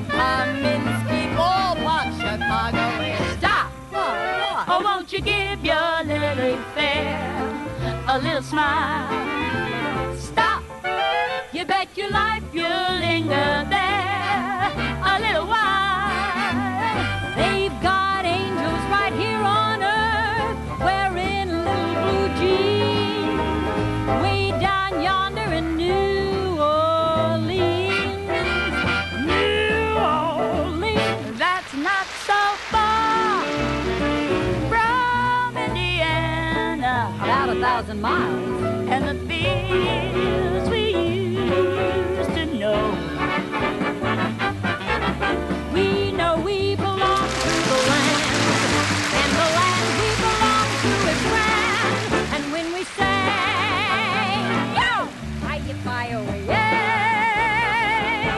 Kaminsky ballpark, Chicago is. Stop! What? Oh, won't you give your little fair a little smile? Stop! You bet your life you'll linger there a little while. They've got angels right here on earth wearing little blue jeans. Way down yonder in New Orleans. New Orleans, that's not so far from Indiana. About 1,000 miles. And the fields we used to know. We know we belong to the land, and the land we belong to is grand. And when we say, yo, hi-yi-fi-oh, yay,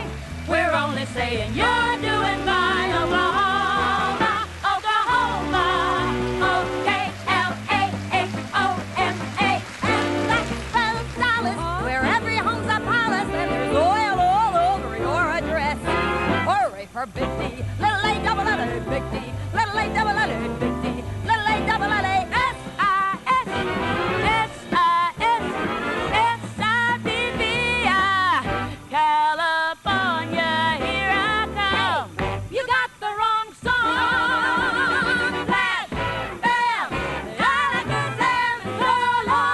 we're only saying you're doing fine, Oklahoma, Oklahoma, O-K-L-A-H-O-M-A. Where every home's a palace and there's oil all over your address. Hooray for Big D, little A-double-L-A, Big D, little A-double-L-A, Big D, little A-double-L-A, S-I-S, S-I-S, S-I-D-V-I, California, here I come. You got the wrong song. Bam, bam, Alakazam, so long.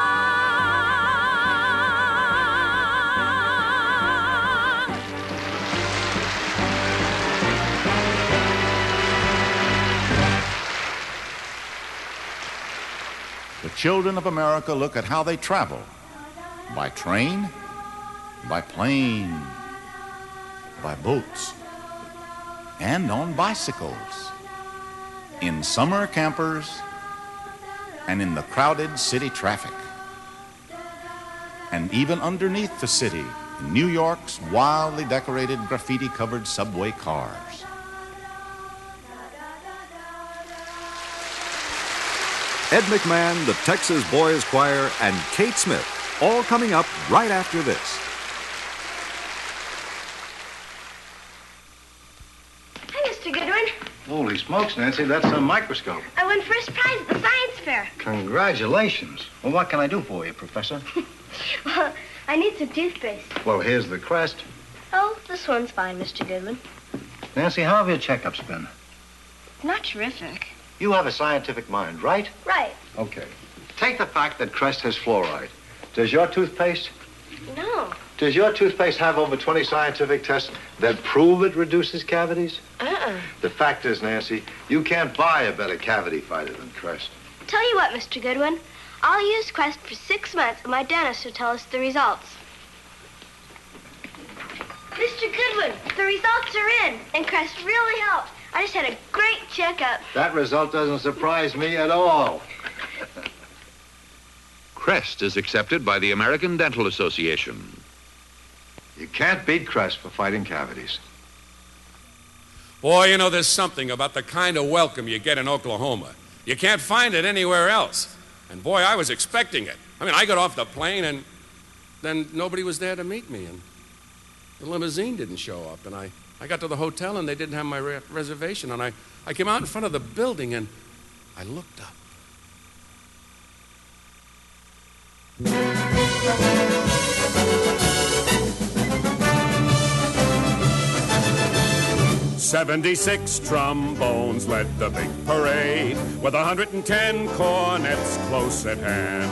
The children of America look at how they travel. By train, by plane, by boats, and on bicycles. In summer campers, and in the crowded city traffic. And even underneath the city, in New York's wildly decorated graffiti-covered subway cars. Ed McMahon, the Texas Boys Choir, and Kate Smith, all coming up right after this. Hi, Mr. Goodwin. Holy smokes, Nancy, that's a microscope. I won first prize at the science fair. Congratulations. Well, what can I do for you, Professor? Well, I need some toothpaste. Well, here's the crest. Oh, this one's fine, Mr. Goodwin. Nancy, how have your checkups been? Not terrific. You have a scientific mind, right? Right. Okay. Take the fact that Crest has fluoride. Does your toothpaste? No. Does your toothpaste have over 20 scientific tests that prove it reduces cavities? The fact is, Nancy, you can't buy a better cavity fighter than Crest. Tell you what, Mr. Goodwin. I'll use Quest for 6 months, and my dentist will tell us the results. Mr. Goodwin, the results are in, and Crest really helped. I just had a great checkup. That result doesn't surprise me at all. Crest is accepted by the American Dental Association. You can't beat Crest for fighting cavities. Boy, you know, there's something about the kind of welcome you get in Oklahoma. You can't find it anywhere else. And boy, I was expecting it. I mean, I got off the plane and then nobody was there to meet me. And the limousine didn't show up. And I got to the hotel and they didn't have my reservation. And I came out in front of the building and I looked up. 76 trombones led the big parade, with 110 cornets close at hand.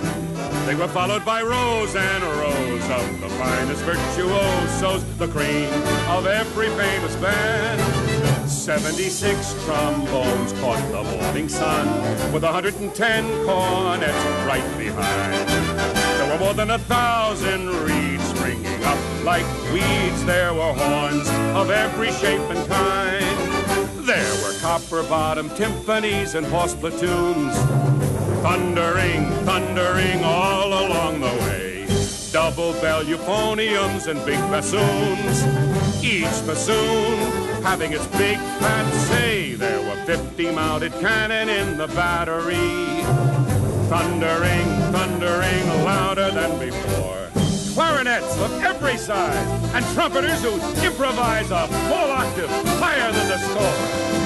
They were followed by rows and rows of the finest virtuosos, the cream of every famous band. 76 trombones caught the morning sun, with 110 cornets right behind. There were more than 1,000 reeds springing up like weeds. There were horns of every shape and kind. There were copper-bottomed timpanis and horse platoons. Thundering, thundering all along the way. Double bell euphoniums and big bassoons. Each bassoon having its big fat say. There were 50 mounted cannon in the battery. Thundering, thundering louder than before. Clarinets of every size and trumpeters who improvise a full octave higher than the score.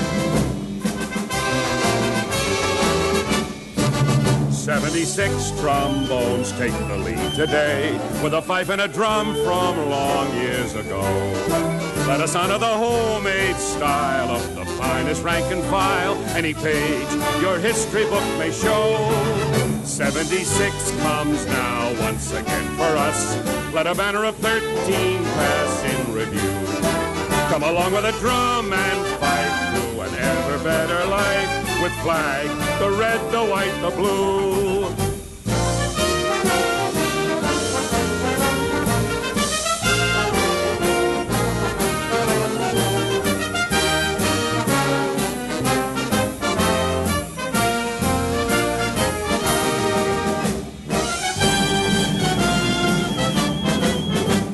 76 trombones take the lead today with a fife and a drum from long years ago. Let us honor the homemade style of the finest rank and file. Any page your history book may show. 76 comes now once again for us. Let a banner of 13 pass in review. Come along with a drum and fight to an ever better life. With flag, the red, the white, the blue.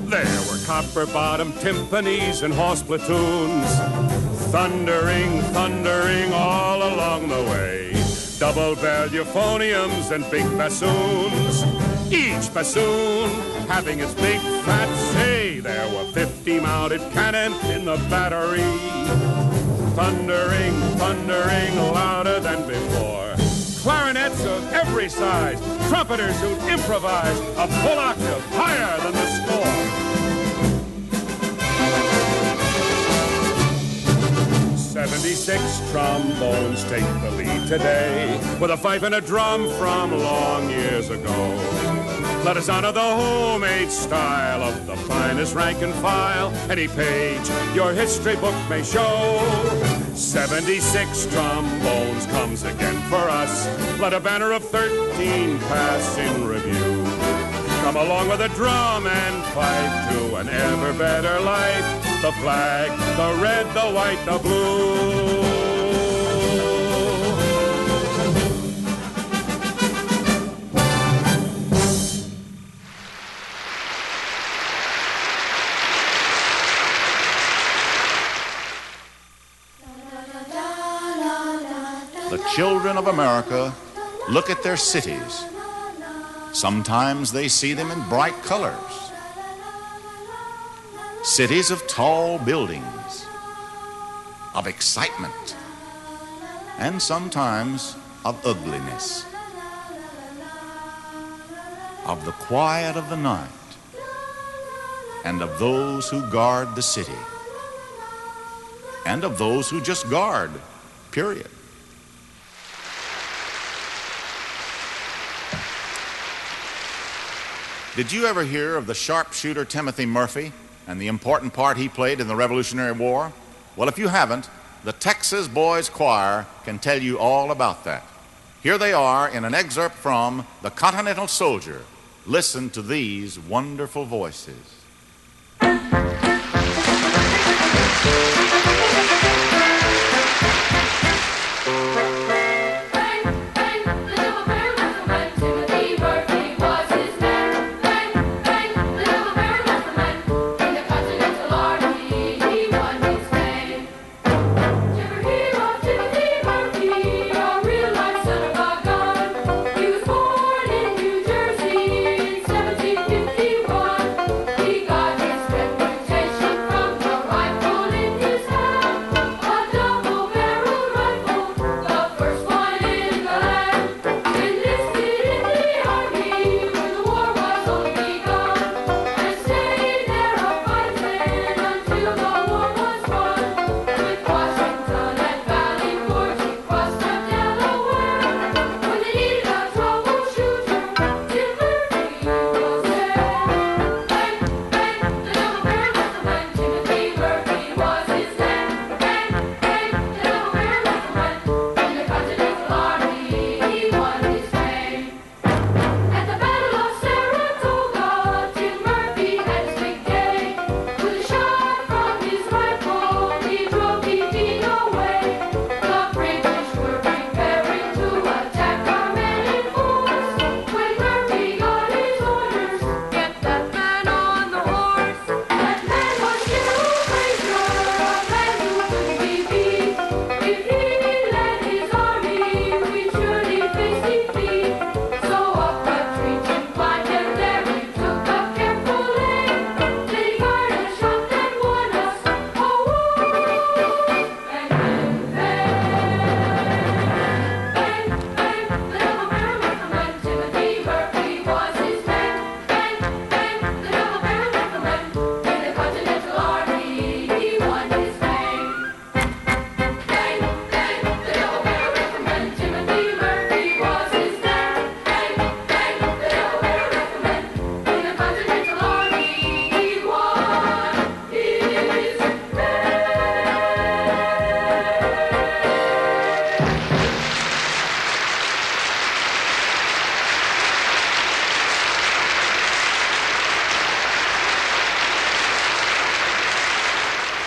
There were copper-bottom timpanis and horse platoons. Thundering, thundering all along the way. Double bell euphoniums and big bassoons. Each bassoon having its big fat say. There were 50 mounted cannon in the battery. Thundering, thundering louder than before. Clarinets of every size. Trumpeters who improvise a full octave higher than the score. 76 trombones take the lead today with a fife and a drum from long years ago. Let us honor the homemade style of the finest rank and file. Any page your history book may show. 76 trombones comes again for us. Let a banner of 13 pass in review. Come along with a drum and fife to an ever better life. The flag, the red, the white, the blue. The children of America look at their cities. Sometimes they see them in bright colors. Cities of tall buildings, of excitement, and sometimes of ugliness, of the quiet of the night, and of those who guard the city, and of those who just guard, period. Did you ever hear of the sharpshooter Timothy Murphy and the important part he played in the Revolutionary War? Well, if you haven't, the Texas Boys Choir can tell you all about that. Here they are in an excerpt from The Continental Soldier. Listen to these wonderful voices. He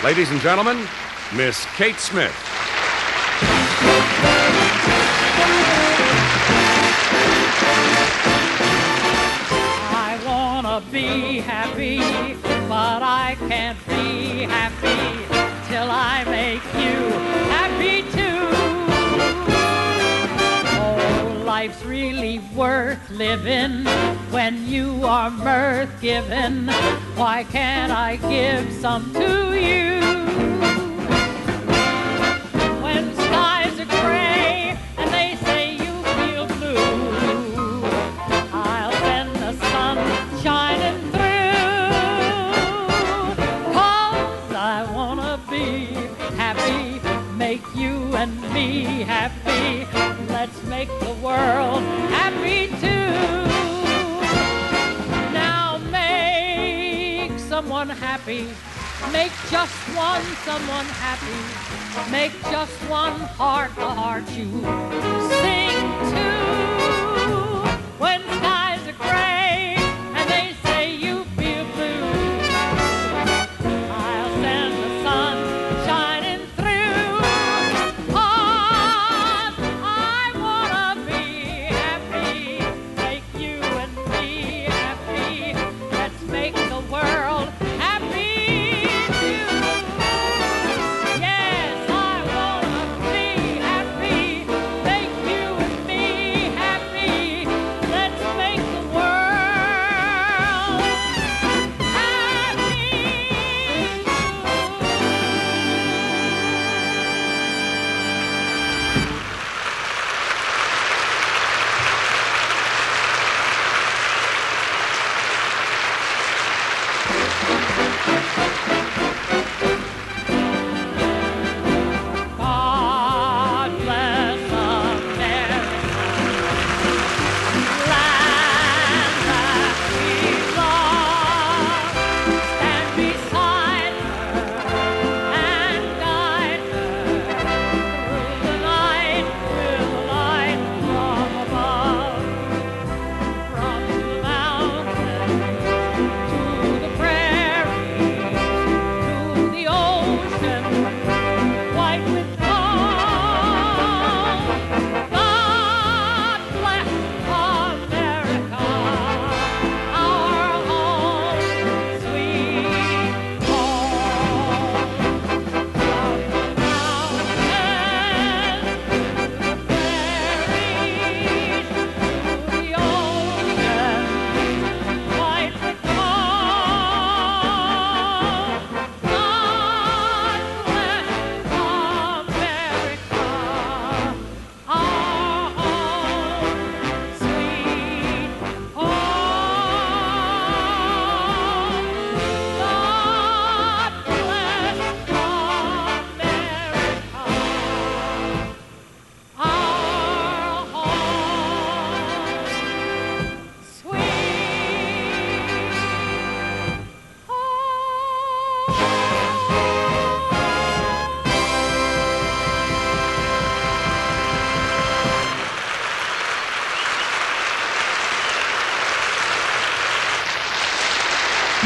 Ladies and gentlemen, Miss Kate Smith. I wanna be happy, but I can't be happy till I make you happy too. Oh, life's really worth living when you are mirth given. Why can't I give some to you? When skies are gray and they say you feel blue, I'll send the sun shining through. 'Cause I wanna be happy, make you and me happy. Let's make the world happy too. Now make someone happy. Make just one someone happy. Make just one heart a heart you sing to. When skies are gray and they say you feel blue, I'll send the sun shining through. 'Cause I wanna be happy, make you and me happy. Let's make the world happy too. Yes, I wanna be happy, make you and me happy. Let's make the world happy. God bless America, land that we love. Stand beside her and guide her through the night with the light from above. From the mountains to the prairies, to the ocean, white with foam. God bless America, our home, sweet home. From the mountains to the prairies, to the ocean, white with foam. God bless America, our home, sweet home. God bless America, our home,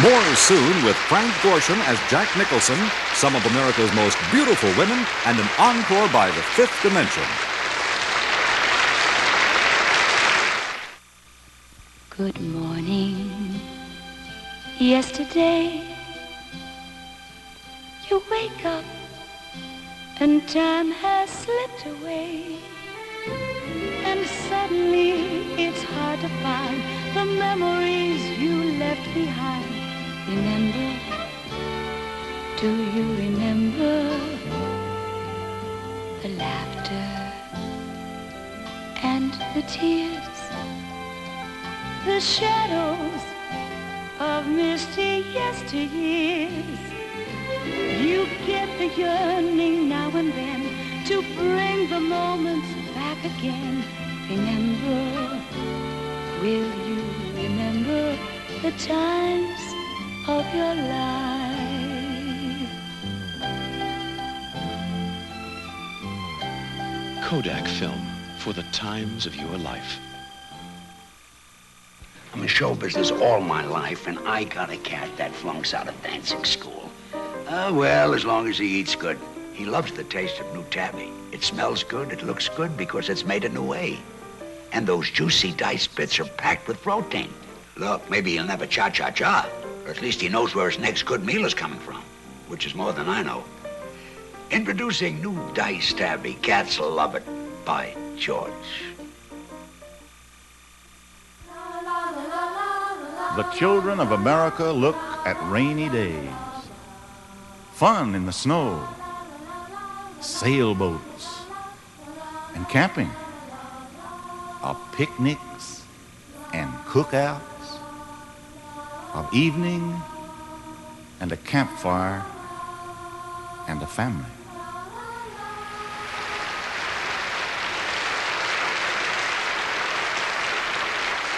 More soon with Frank Gorshin as Jack Nicholson, some of America's most beautiful women, and an encore by the Fifth Dimension. Good morning. Yesterday, you wake up and time has slipped away. And suddenly it's hard to find the memories you left behind. Remember? Do you remember the laughter and the tears, the shadows of misty yesteryears? You get the yearning now and then to bring the moments back again. Remember, will you remember the times of your life? Kodak film for the times of your life. I'm in show business all my life, and I got a cat that flunks out of dancing school. Well, as long as he eats good. He loves the taste of new tabby. It smells good, it looks good because it's made a new way. And those juicy dice bits are packed with protein. Look, maybe he'll never cha-cha-cha, or at least he knows where his next good meal is coming from, which is more than I know. Introducing new dice tabby. Cats love it. By George. The children of America look at rainy days. Fun in the snow. Sailboats. And camping. Of picnics and cookouts. Of evening and a campfire and a family.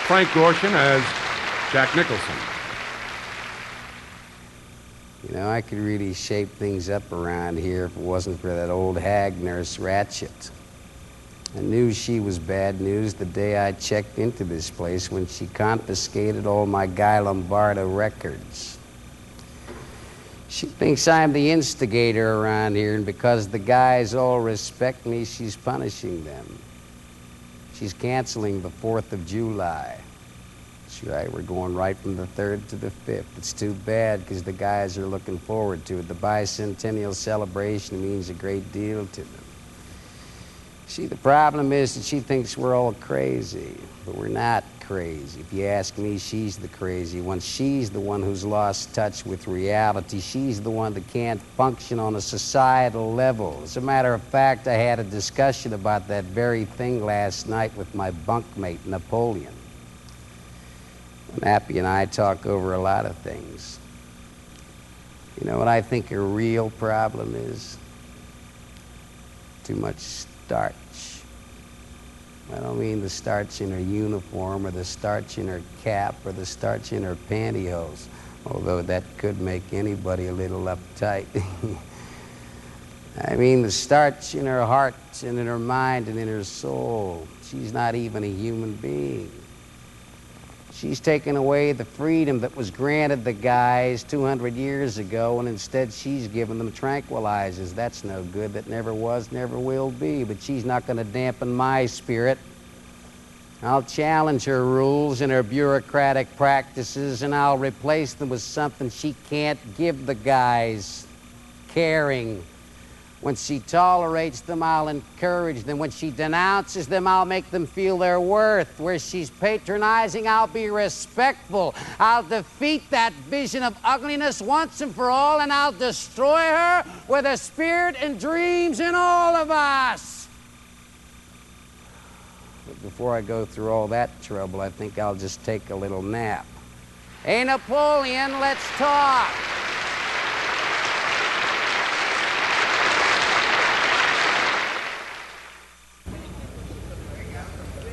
Frank Gorshin as Jack Nicholson. You know, I could really shape things up around here if it wasn't for that old hag nurse Ratchet. I knew she was bad news the day I checked into this place when she confiscated all my Guy Lombardo records. She thinks I'm the instigator around here, and because the guys all respect me, she's punishing them. She's canceling the 4th of July. That's right, we're going right from the 3rd to the 5th. It's too bad, because the guys are looking forward to it. The bicentennial celebration means a great deal to them. See, the problem is that she thinks we're all crazy, but we're not crazy. If you ask me, she's the crazy one. She's the one who's lost touch with reality. She's the one that can't function on a societal level. As a matter of fact, I had a discussion about that very thing last night with my bunkmate, Napoleon. Nappy and I talk over a lot of things. You know what I think a real problem is? Too much starch. I don't mean the starch in her uniform or the starch in her cap or the starch in her pantyhose, although that could make anybody a little uptight. I mean the starch in her heart and in her mind and in her soul. She's not even a human being. She's taken away the freedom that was granted the guys 200 years ago, and instead she's given them tranquilizers. That's no good. That never was, never will be. But she's not going to dampen my spirit. I'll challenge her rules and her bureaucratic practices, and I'll replace them with something she can't give the guys: caring. When she tolerates them, I'll encourage them. When she denounces them, I'll make them feel their worth. Where she's patronizing, I'll be respectful. I'll defeat that vision of ugliness once and for all, and I'll destroy her with a spirit and dreams in all of us. But before I go through all that trouble, I think I'll just take a little nap. Hey, Napoleon, let's talk.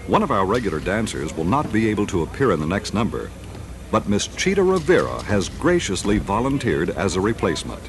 One of our regular dancers will not be able to appear in the next number, but Miss Cheetah Rivera has graciously volunteered as a replacement.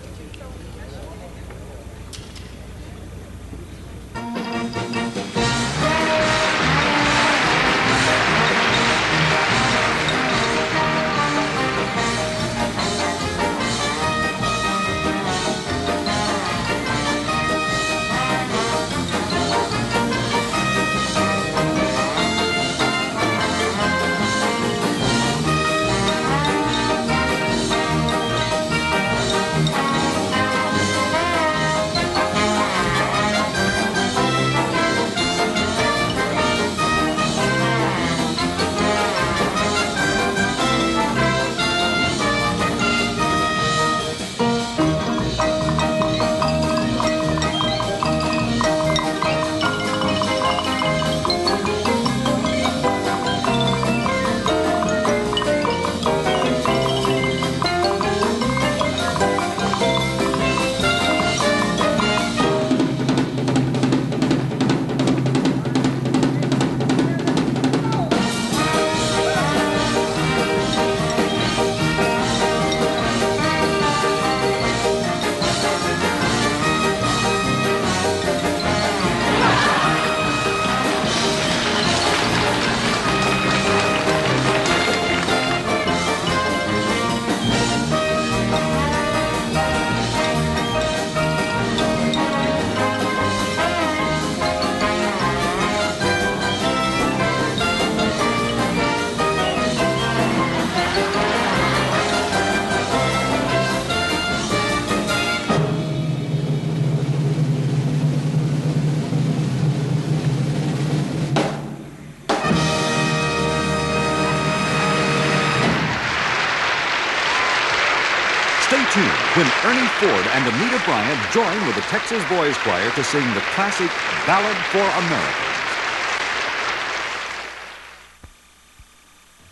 when Ernie Ford and Anita Bryant join with the Texas Boys Choir to sing the classic Ballad for America.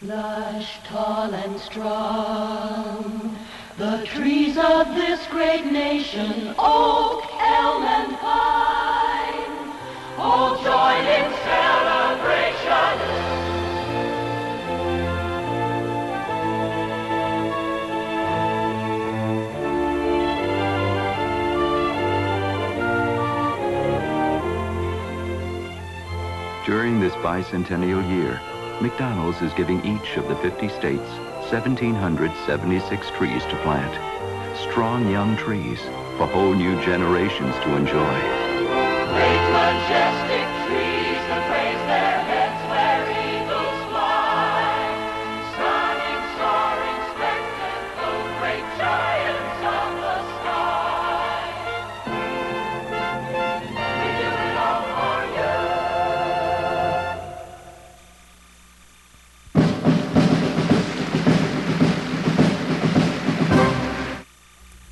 Lush, tall, and strong, the trees of this great nation, oak, elm, and pine, all join in celebration. During this bicentennial year, McDonald's is giving each of the 50 states 1,776 trees to plant. Strong young trees for whole new generations to enjoy. Great majestic trees that raise their heads where eagles fly. Stunning, soaring, spectacle, great giants of the sky. We do it all for you.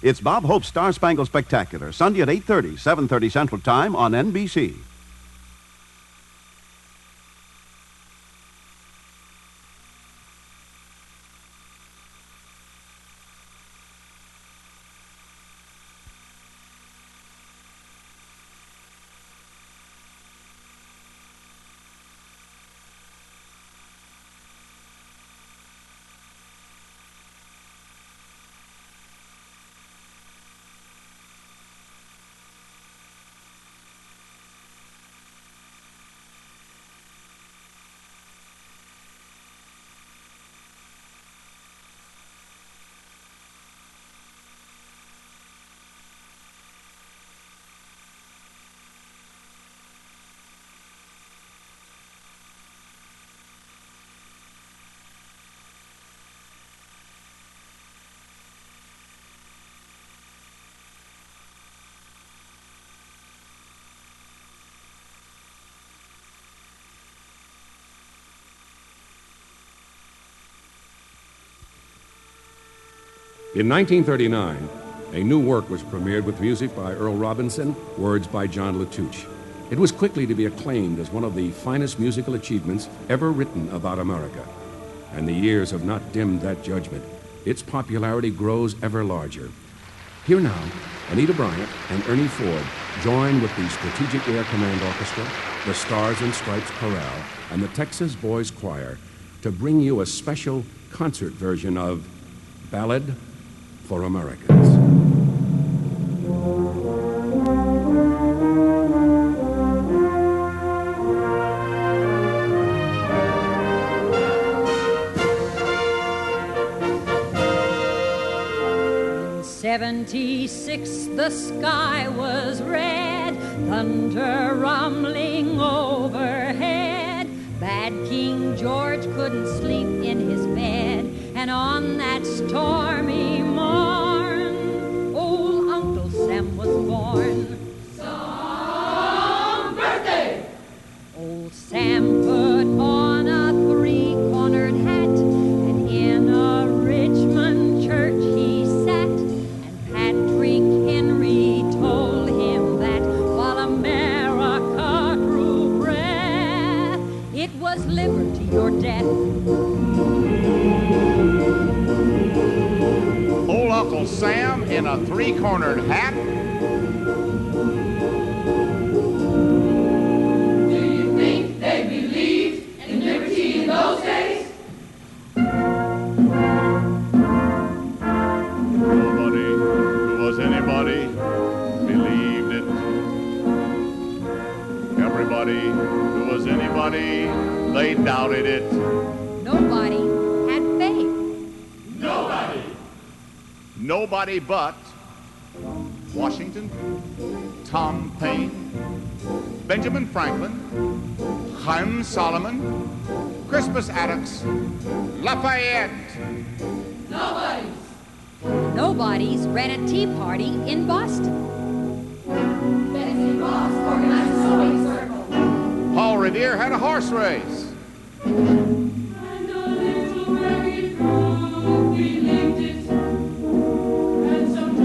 It's Bob Hope's Star Spangled Spectacular, Sunday at 8:30, 7:30 Central Time on NBC. In 1939, a new work was premiered with music by Earl Robinson, words by John Latouche. It was quickly to be acclaimed as one of the finest musical achievements ever written about America. And the years have not dimmed that judgment. Its popularity grows ever larger. Here now, Anita Bryant and Ernie Ford join with the Strategic Air Command Orchestra, the Stars and Stripes Chorale, and the Texas Boys Choir to bring you a special concert version of Ballad for Americans. In 76, the sky was red, thunder rumbling overhead. Bad King George couldn't sleep in his bed, and on that stormy morn, old Uncle Sam was born. Some birthday! Old Sam put on a three-cornered hat, and in a Richmond church he sat, and Patrick Henry told him that while America drew breath, it was liberty or death. Old Uncle Sam in a three-cornered hat. Do you think they believed in liberty in those days? Nobody who was anybody believed it. Everybody who was anybody, they doubted it. Nobody had faith. Nobody. Nobody but Washington, Tom Paine, Benjamin Franklin, Chaim Solomon, Crispus Attucks, Lafayette. Nobody's. Nobody's ran a tea party in Boston. Betsy Ross organized a sewing circle. Paul Revere had a horse race. And a little ragged girl believed it. And some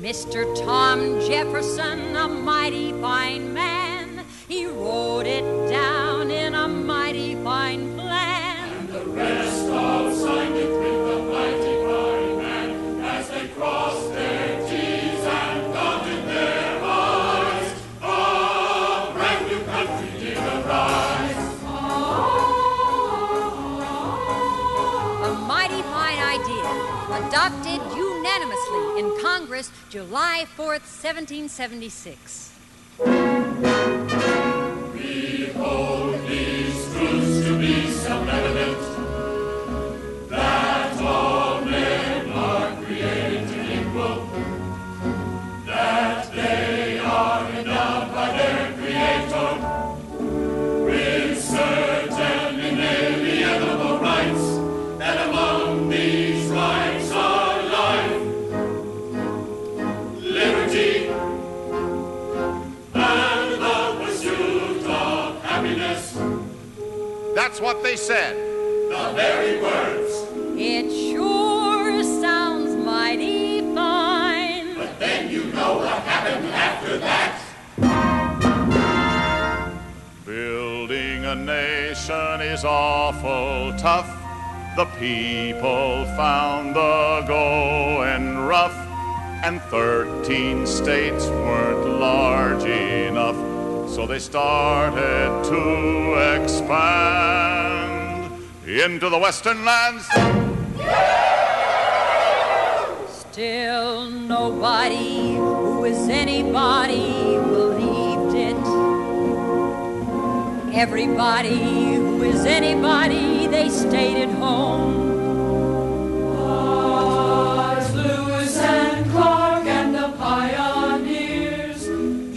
Mr. Tom Jefferson, a mighty fine man, he wrote it down in a mighty fine plan. And the rest all signed it with the mighty fine man as they crossed their T's and dotted their I's. A brand new country did arise. A mighty fine idea, adopted unanimously in Congress July 4th, 1776. Behold these truths to be self-evident, that all men are created equal, that they are endowed by their Creator with certain inalienable rights, that among these rights are life, liberty, and the pursuit of happiness. That's what they said. The very words. It sure sounds mighty fine. But then you know what happened after that. Building a nation is awful tough. The people found the going rough, and 13 states weren't large enough, so they started to expand into the western lands. Still nobody who is anybody believed it. Everybody who is anybody, they stayed at home. Ours, Lewis and Clark and the pioneers,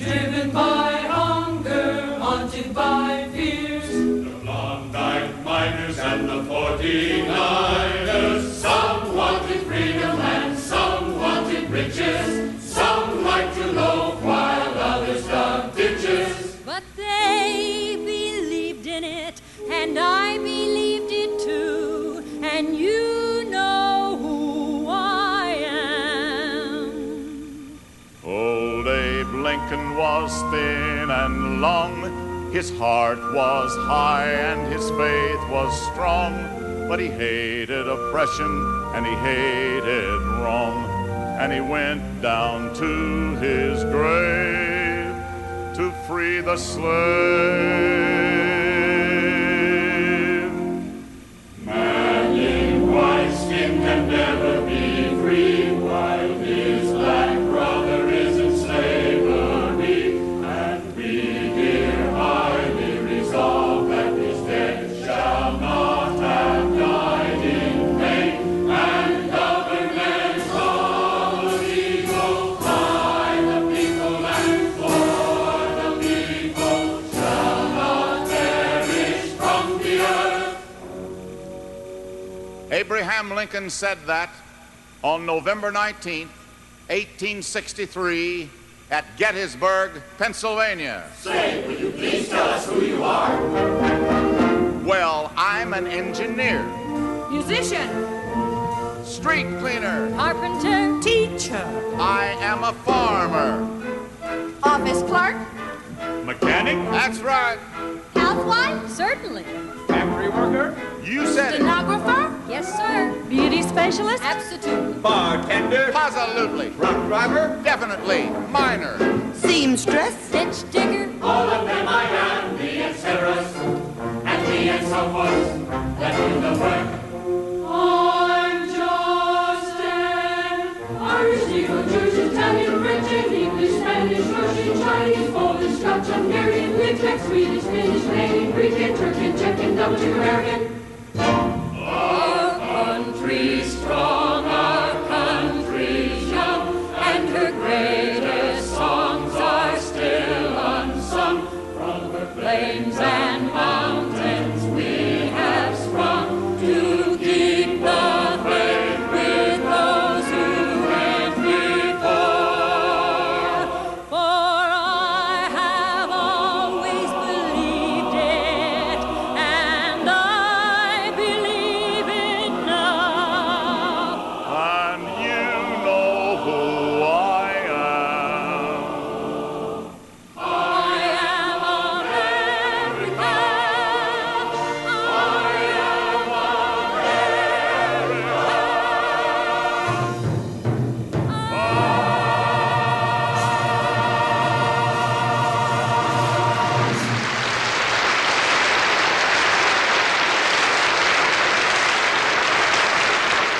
driven by hunger, haunted by fears. The Klondike miners and the 49ers, some wanted freedom and some wanted riches. Some liked to loaf while others dug ditches. But they believed in it, and I believed it too, and you know who I am. Old Abe Lincoln was thin and long. His heart was high and his faith was strong. But he hated oppression and he hated wrong. And he went down to his grave to free the slave. Man in white skin can never be free while his black brother is in slavery. And we here highly resolve that his death shall not have died in vain. And government of the people, by the people and for the people, shall not perish from the earth. Abraham Lincoln said that on November 19th, 1863, at Gettysburg, Pennsylvania. Say, will you please tell us who you are? Well, I'm an engineer, Musician, street cleaner, carpenter, Teacher, I am a farmer, office clerk, mechanic. That's right. housewife, certainly. Factory worker. You said it. stenographer, Yes, sir. beauty specialist, Absolutely. Bartender. Absolutely. Truck driver. Definitely. Miner. seamstress, Ditch digger, All of them I am, the et ceteras, and me and so forth, that do the work. I'm just an Irish, Negro, Jewish, Italian, French, and English, Spanish, Russian, Chinese, Polish, Scotch, Hungarian, Litvak, Swedish, Finnish, Canadian, Greek, and Turk, and Czech, and Dutch, and American. Our country's strong, our country's young, and her greatest songs are still unsung. From her plains and mountains we have sprung to keep the faith with those who went before. for I have always believed it, and I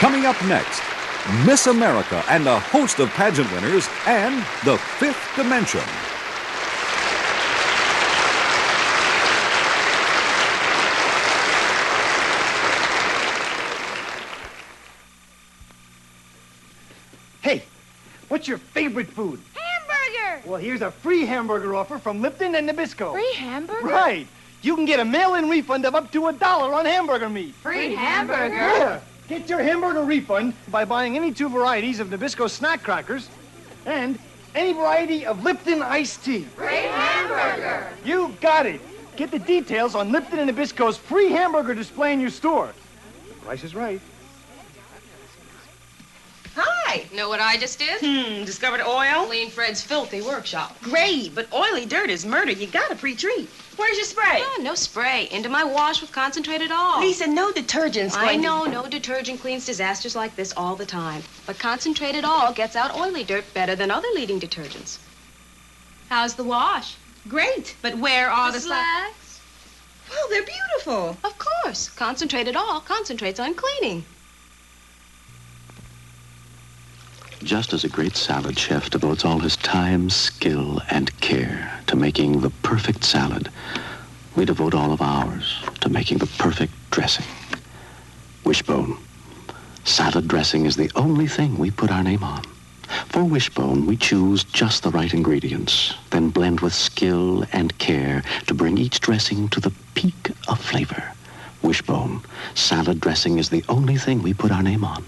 Coming up next, Miss America and a host of pageant winners and the Fifth Dimension. Hey, what's your favorite food? Hamburger! Well, here's a free hamburger offer from Lipton and Nabisco. Free hamburger? Right. You can get a mail-in refund of up to $1 on hamburger meat. Free hamburger? Yeah. Get your hamburger refund by buying any 2 varieties of Nabisco snack crackers and any variety of Lipton iced tea. Free hamburger! You got it. Get the details on Lipton and Nabisco's free hamburger display in your store. The price is right. Hi. Know what I just did? Discovered oil? Clean Fred's filthy workshop. Great, but oily dirt is murder. You gotta pre-treat. Where's your spray? Oh, no spray. Into my wash with concentrated all. Lisa, no detergent's I going to- know, no detergent cleans disasters like this all the time. But concentrated all gets out oily dirt better than other leading detergents. How's the wash? Great, but where are the slacks? Well, they're beautiful. Of course. Concentrated all concentrates on cleaning. Just as a great salad chef devotes all his time, skill, and care to making the perfect salad, we devote all of ours to making the perfect dressing. Wishbone. Salad dressing is the only thing we put our name on. For Wishbone, we choose just the right ingredients, then blend with skill and care to bring each dressing to the peak of flavor. Wishbone. Salad dressing is the only thing we put our name on.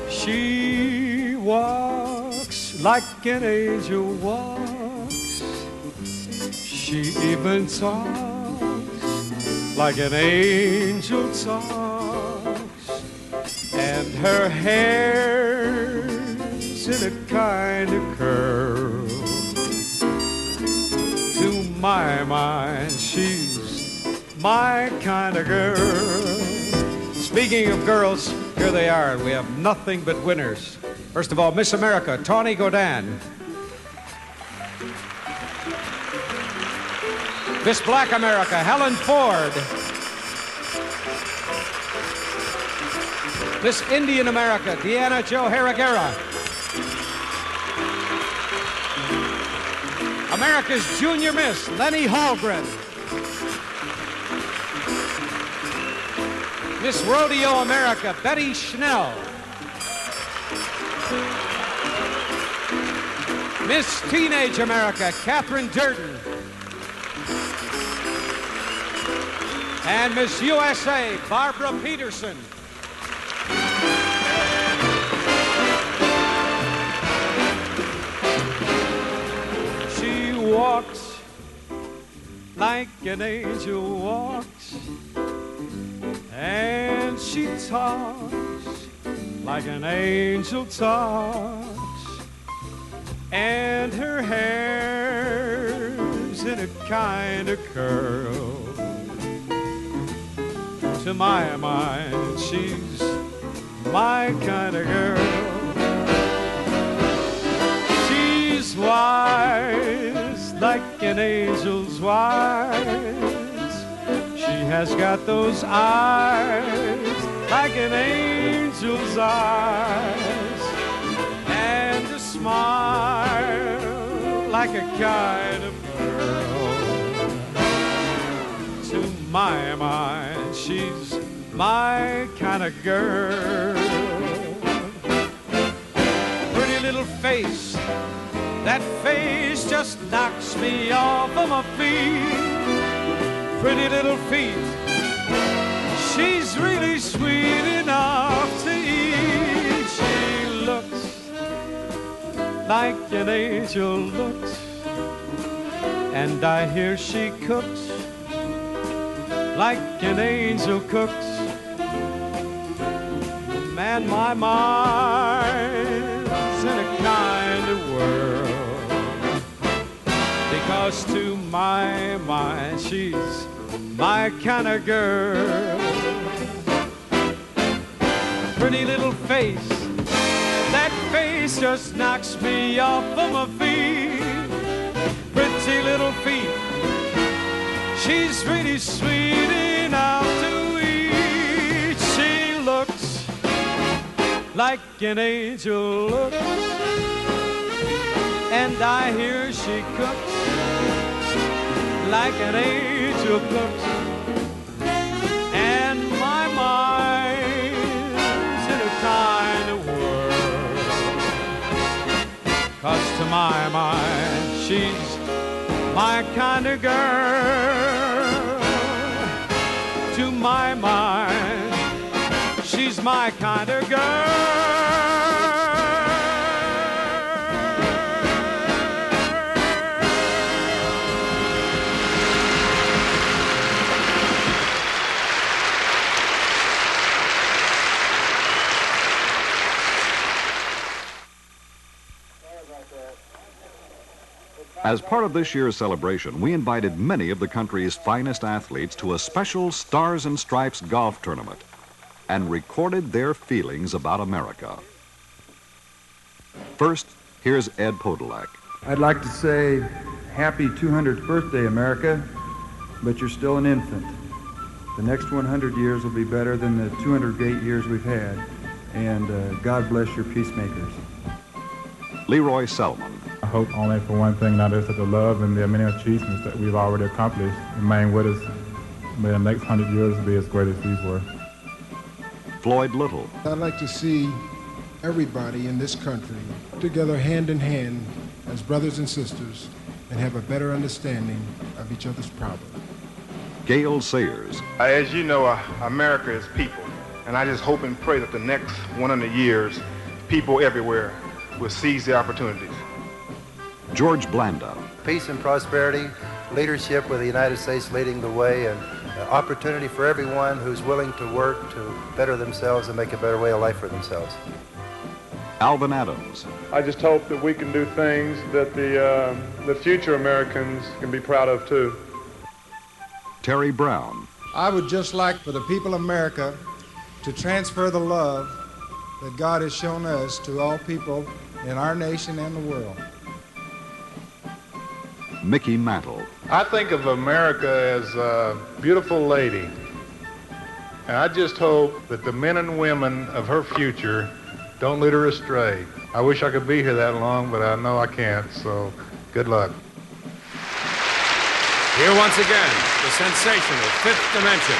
She walks like an angel walks. She even talks like an angel talks. And her hair's in a kind of curl. To my mind, she's my kind of girl. Speaking of girls, here they are, and we have nothing but winners. First of all, Miss America, Tawny Godin. Miss Black America, Helen Ford. Miss Indian America, Deanna Jo Harragera. America's Junior Miss, Lenny Hallgren. Miss Rodeo America, Betty Schnell. Miss Teenage America, Catherine Durden. And Miss USA, Barbara Peterson. She walks like an angel walks, and she talks like an angel talks, and her hair's in a kind of curl. To my mind, she's my kind of girl. She's wise like an angel's wise. She has got those eyes like an angel's eyes, and a smile like a kind of pearl. To my mind, she's my kind of girl. Pretty little face, that face just knocks me off of my feet. Pretty little feet, she's really sweet enough to eat. She looks like an angel looks, and I hear she cooks like an angel cooks. Man, my mind's in a kind of world, because to my mind she's my kind of girl. pretty little face. That face just knocks me off of my feet. Pretty little feet. She's really sweet enough to eat. She looks like an angel looks, and I hear she cooks like an angel cooks. And my mind's in a kind of whirl, 'cause to my mind she's my kind of girl. To my mind she's my kind of girl. As part of this year's celebration, we invited many of the country's finest athletes to a special Stars and Stripes golf tournament and recorded their feelings about America. First, here's Ed Podolak. I'd like to say happy 200th birthday, America, but you're still an infant. The next 100 years will be better than the 200 great years we've had, and God bless your peacemakers. Leroy Selman. I hope only for one thing, not just that the love and the many achievements that we've already accomplished remain with us. May the next 100 years be as great as these were. Floyd Little. I'd like to see everybody in this country together hand in hand as brothers and sisters and have a better understanding of each other's problems. Gail Sayers. As you know, America is people, and I just hope and pray that the next 100 years, people everywhere will seize the opportunities. George Blanda. Peace and prosperity, leadership with the United States leading the way, and opportunity for everyone who's willing to work to better themselves and make a better way of life for themselves. Alvin Adams. I just hope that we can do things that the future Americans can be proud of too. Terry Brown. I would just like for the people of America to transfer the love that God has shown us to all people in our nation and the world. Mickey Mantle. I think of America as a beautiful lady, and I just hope that the men and women of her future don't lead her astray. I wish I could be here that long, but I know I can't, so good luck. Here once again, the sensational Fifth Dimension.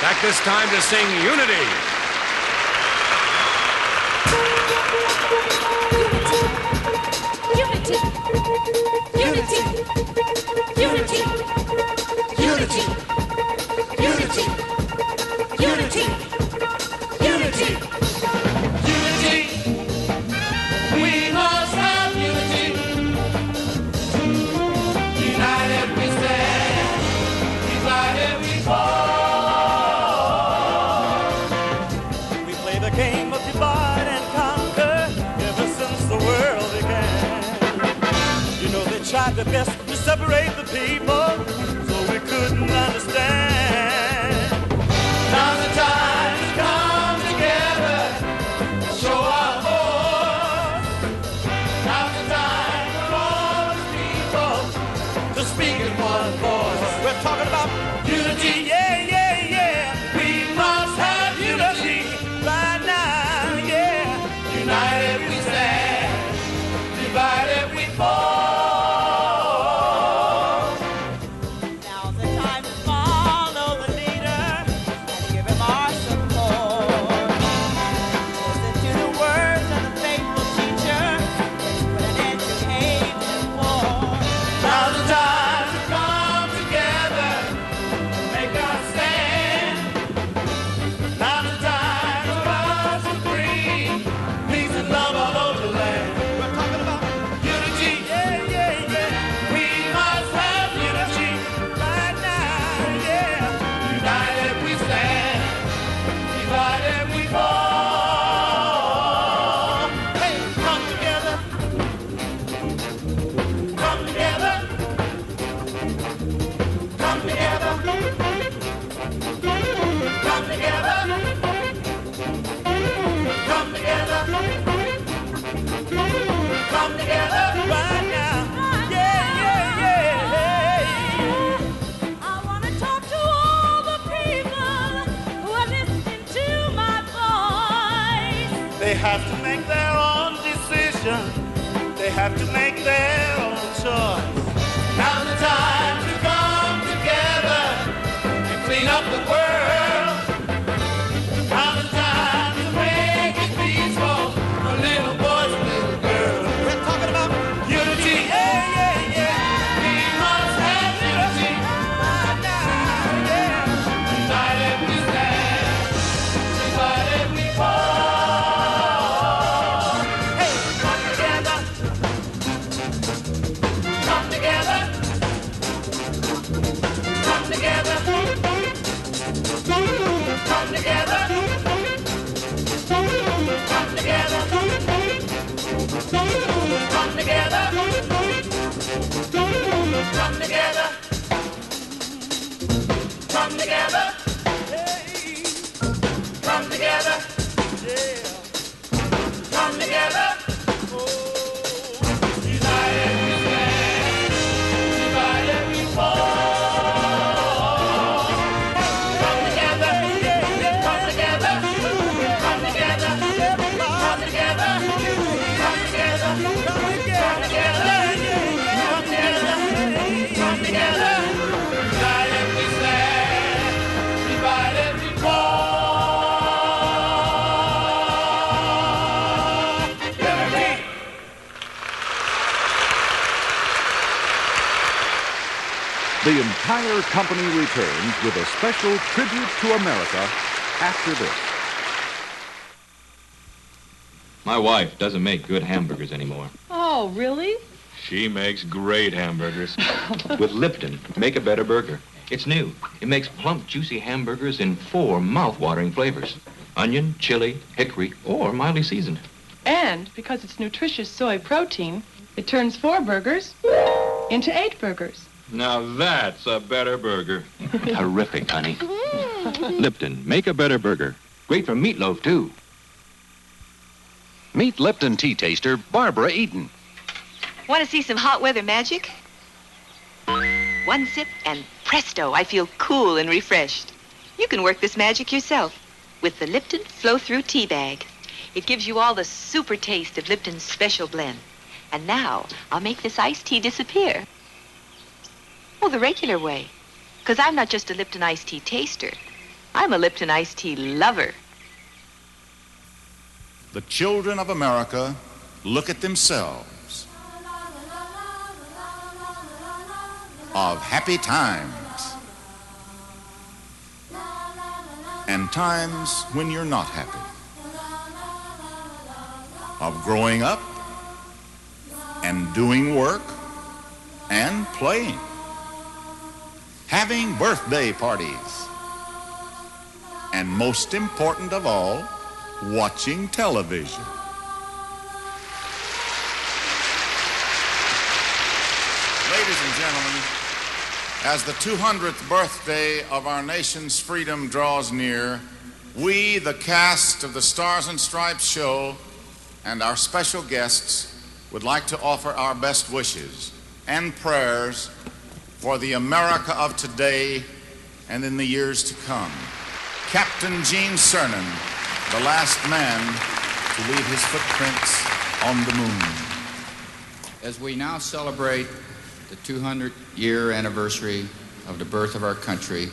Back this time to sing Unity. Unity. Unity. Unity. Unity. Unity. Unity. Unity. Unity. We must have unity. United we stand. Divided we fall. We play the game of divide and conquer ever since the world began. You know they tried their best to separate the people so we couldn't understand. Now the time has come together, show our voice. Now the time for all the people to speak in one voice. We're talking about unity, yeah, yeah, yeah. We must have unity right now, yeah. United we stand, divided we fall. Now the time is far. have to make their own decision. They have to make their own choice. Now's the time to come together and clean up the world. Now's the time to make it peaceful for little boys and little girls. We're talking about unity, yeah, yeah, yeah. We must have unity. United we stand, divided we fall. Hey, come together. Come together. Come together. Come together. Come together. Come together. Come together. Come together. Come together. Come together. United we stand, divided we fall. Come together. Come together. Come together. Come together. Come together. Come together. Come together. Come together. United we stand, divided we fall. Unity. The entire company returns with a special tribute to America after this. My wife doesn't make good hamburgers anymore. Oh, really? She makes great hamburgers. With Lipton, make a better burger. It's new. It makes plump, juicy hamburgers in 4 mouth-watering flavors. Onion, chili, hickory, or mildly seasoned. And because it's nutritious soy protein, it turns 4 burgers into 8 burgers. Now that's a better burger. Terrific, honey. Lipton, make a better burger. Great for meatloaf, too. Meet Lipton tea taster Barbara Eaton. Want to see some hot weather magic? One sip and presto, I feel cool and refreshed. You can work this magic yourself with the Lipton Flow-Through Tea Bag. It gives you all the super taste of Lipton's special blend. And now I'll make this iced tea disappear. Oh, the regular way. Because I'm not just a Lipton iced tea taster. I'm a Lipton iced tea lover. The children of America look at themselves of happy times and times when you're not happy, of growing up and doing work and playing, having birthday parties, and most important of all, watching television. Ladies and gentlemen, as the 200th birthday of our nation's freedom draws near, we, the cast of the Stars and Stripes show, and our special guests would like to offer our best wishes and prayers for the America of today and in the years to come. Captain Gene Cernan, the last man to leave his footprints on the moon. As we now celebrate the 200-year anniversary of the birth of our country,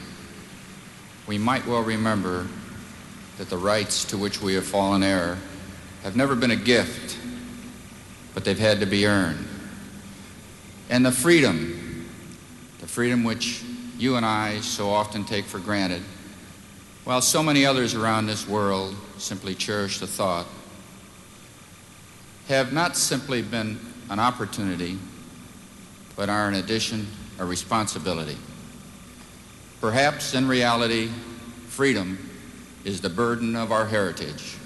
we might well remember that the rights to which we have fallen heir have never been a gift, but they've had to be earned. And the freedom which you and I so often take for granted, while so many others around this world simply cherish the thought, have not simply been an opportunity, but are in addition a responsibility. Perhaps in reality, freedom is the burden of our heritage.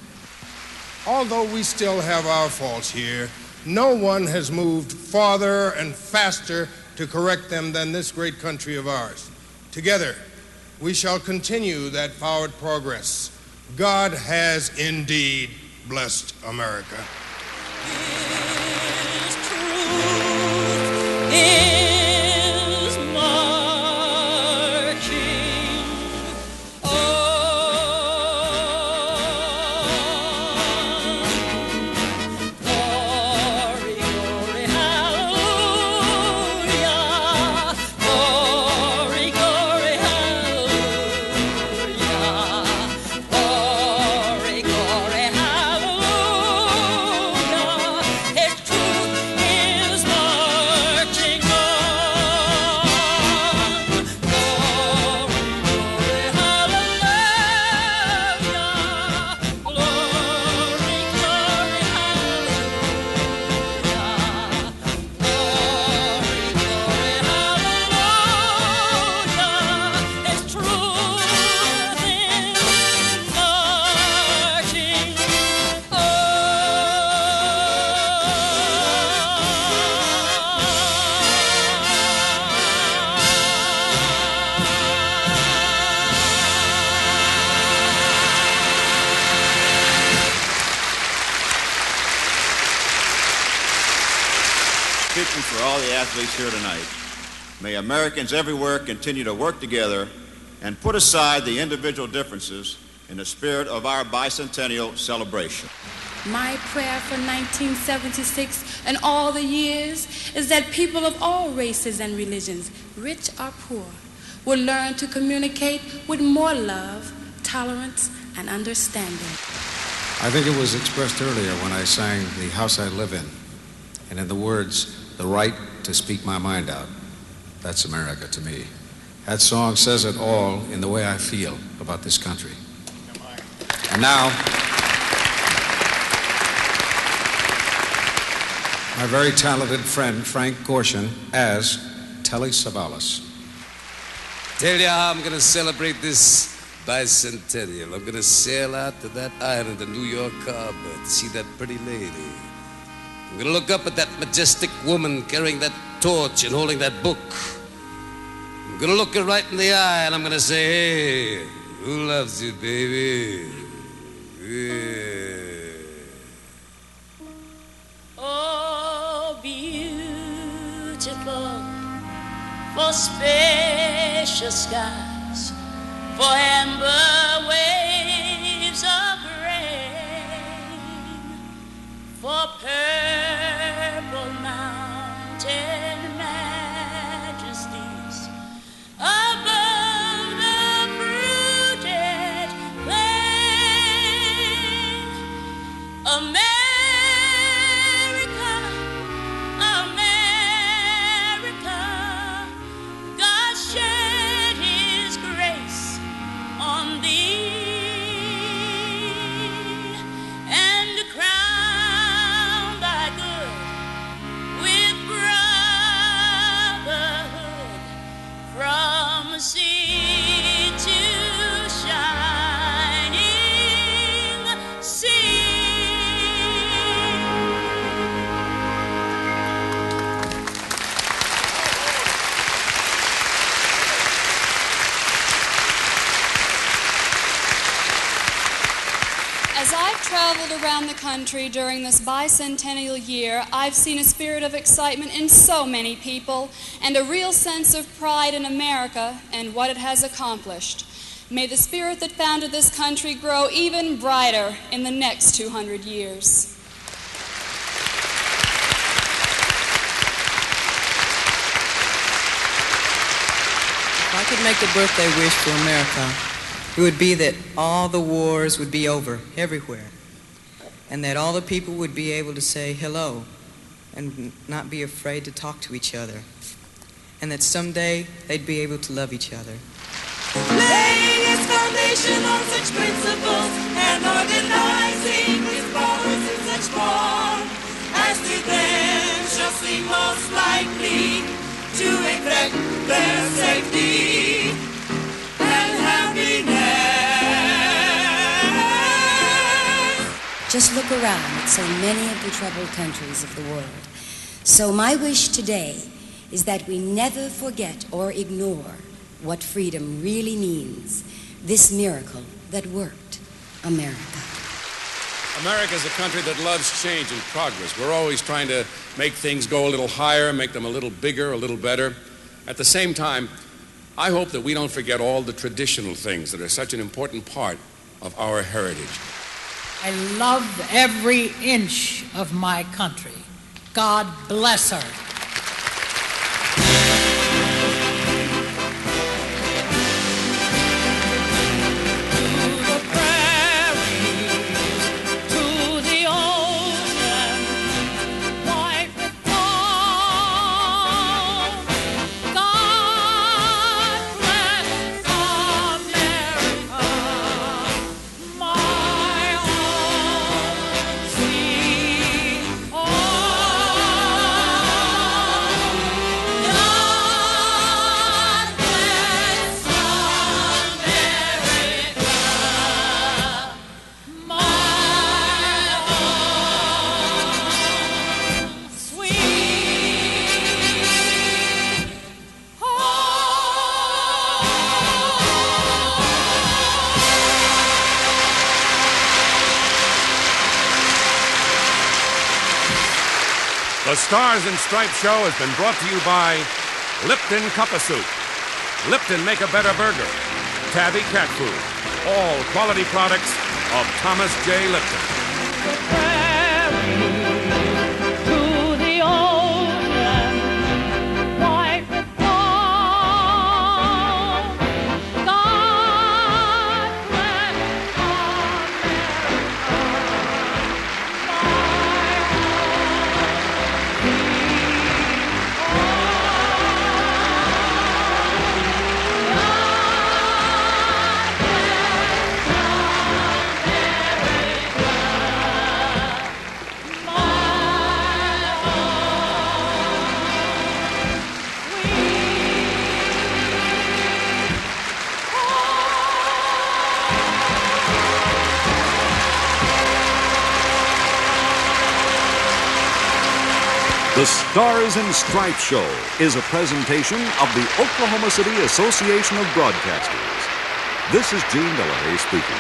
Although we still have our faults here, no one has moved farther and faster to correct them than this great country of ours. Together, we shall continue that forward progress. God has indeed blessed America. Is marching on. and for all the athletes here tonight. May Americans everywhere continue to work together and put aside the individual differences in the spirit of our bicentennial celebration. My prayer for 1976 and all the years is that people of all races and religions, rich or poor, will learn to communicate with more love, tolerance, and understanding. I think it was expressed earlier when I sang The House I Live In, and in the words, the right to speak my mind out. That's America to me. That song says it all in the way I feel about this country. And now, my very talented friend, Frank Gorshin, as Telly Savalas. Tell you how I'm going to celebrate this bicentennial. I'm going to sail out to that island of New York Harbor to see that pretty lady. I'm going to look up at that majestic woman carrying that torch and holding that book. I'm going to look her right in the eye and I'm going to say, hey, who loves you, baby? Yeah. Oh, beautiful, for spacious skies, for amber waves of rain, for purple mountain majesties above the fruited plain. America, America, God shed His grace on thee and crown thy good with brotherhood from sea to shining sea. As I've traveled around the country during this bicentennial year, I've seen a spirit of excitement in so many people and a real sense of pride in America and what it has accomplished. May the spirit that founded this country grow even brighter in the next 200 years. If I could make a birthday wish for America, it would be that all the wars would be over everywhere, and that all the people would be able to say hello and not be afraid to talk to each other, and that someday they'd be able to love each other. Laying its foundation on such principles and organizing its powers in such form as to them shall seem most likely to effect their safety and happiness. Just look around at so many of the troubled countries of the world. So my wish today is that we never forget or ignore what freedom really means, this miracle that worked, America. America is a country that loves change and progress. We're always trying to make things go a little higher, make them a little bigger, a little better. At the same time, I hope that we don't forget all the traditional things that are such an important part of our heritage. I love every inch of my country. God bless her. The Stars and Stripes Show has been brought to you by Lipton Cup of Soup. Lipton Make a Better Burger. Tabby Cat Food. All quality products of Thomas J. Lipton. The Stars and Stripes Show is a presentation of the Oklahoma City Association of Broadcasters. This is Gene Miller speaking.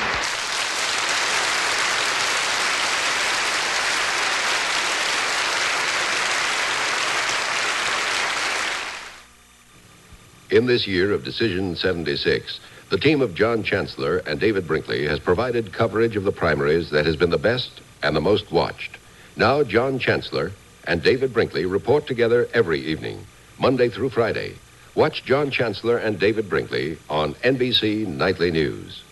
In this year of Decision 76, the team of John Chancellor and David Brinkley has provided coverage of the primaries that has been the best and the most watched. Now, John Chancellor and David Brinkley report together every evening, Monday through Friday. Watch John Chancellor and David Brinkley on NBC Nightly News.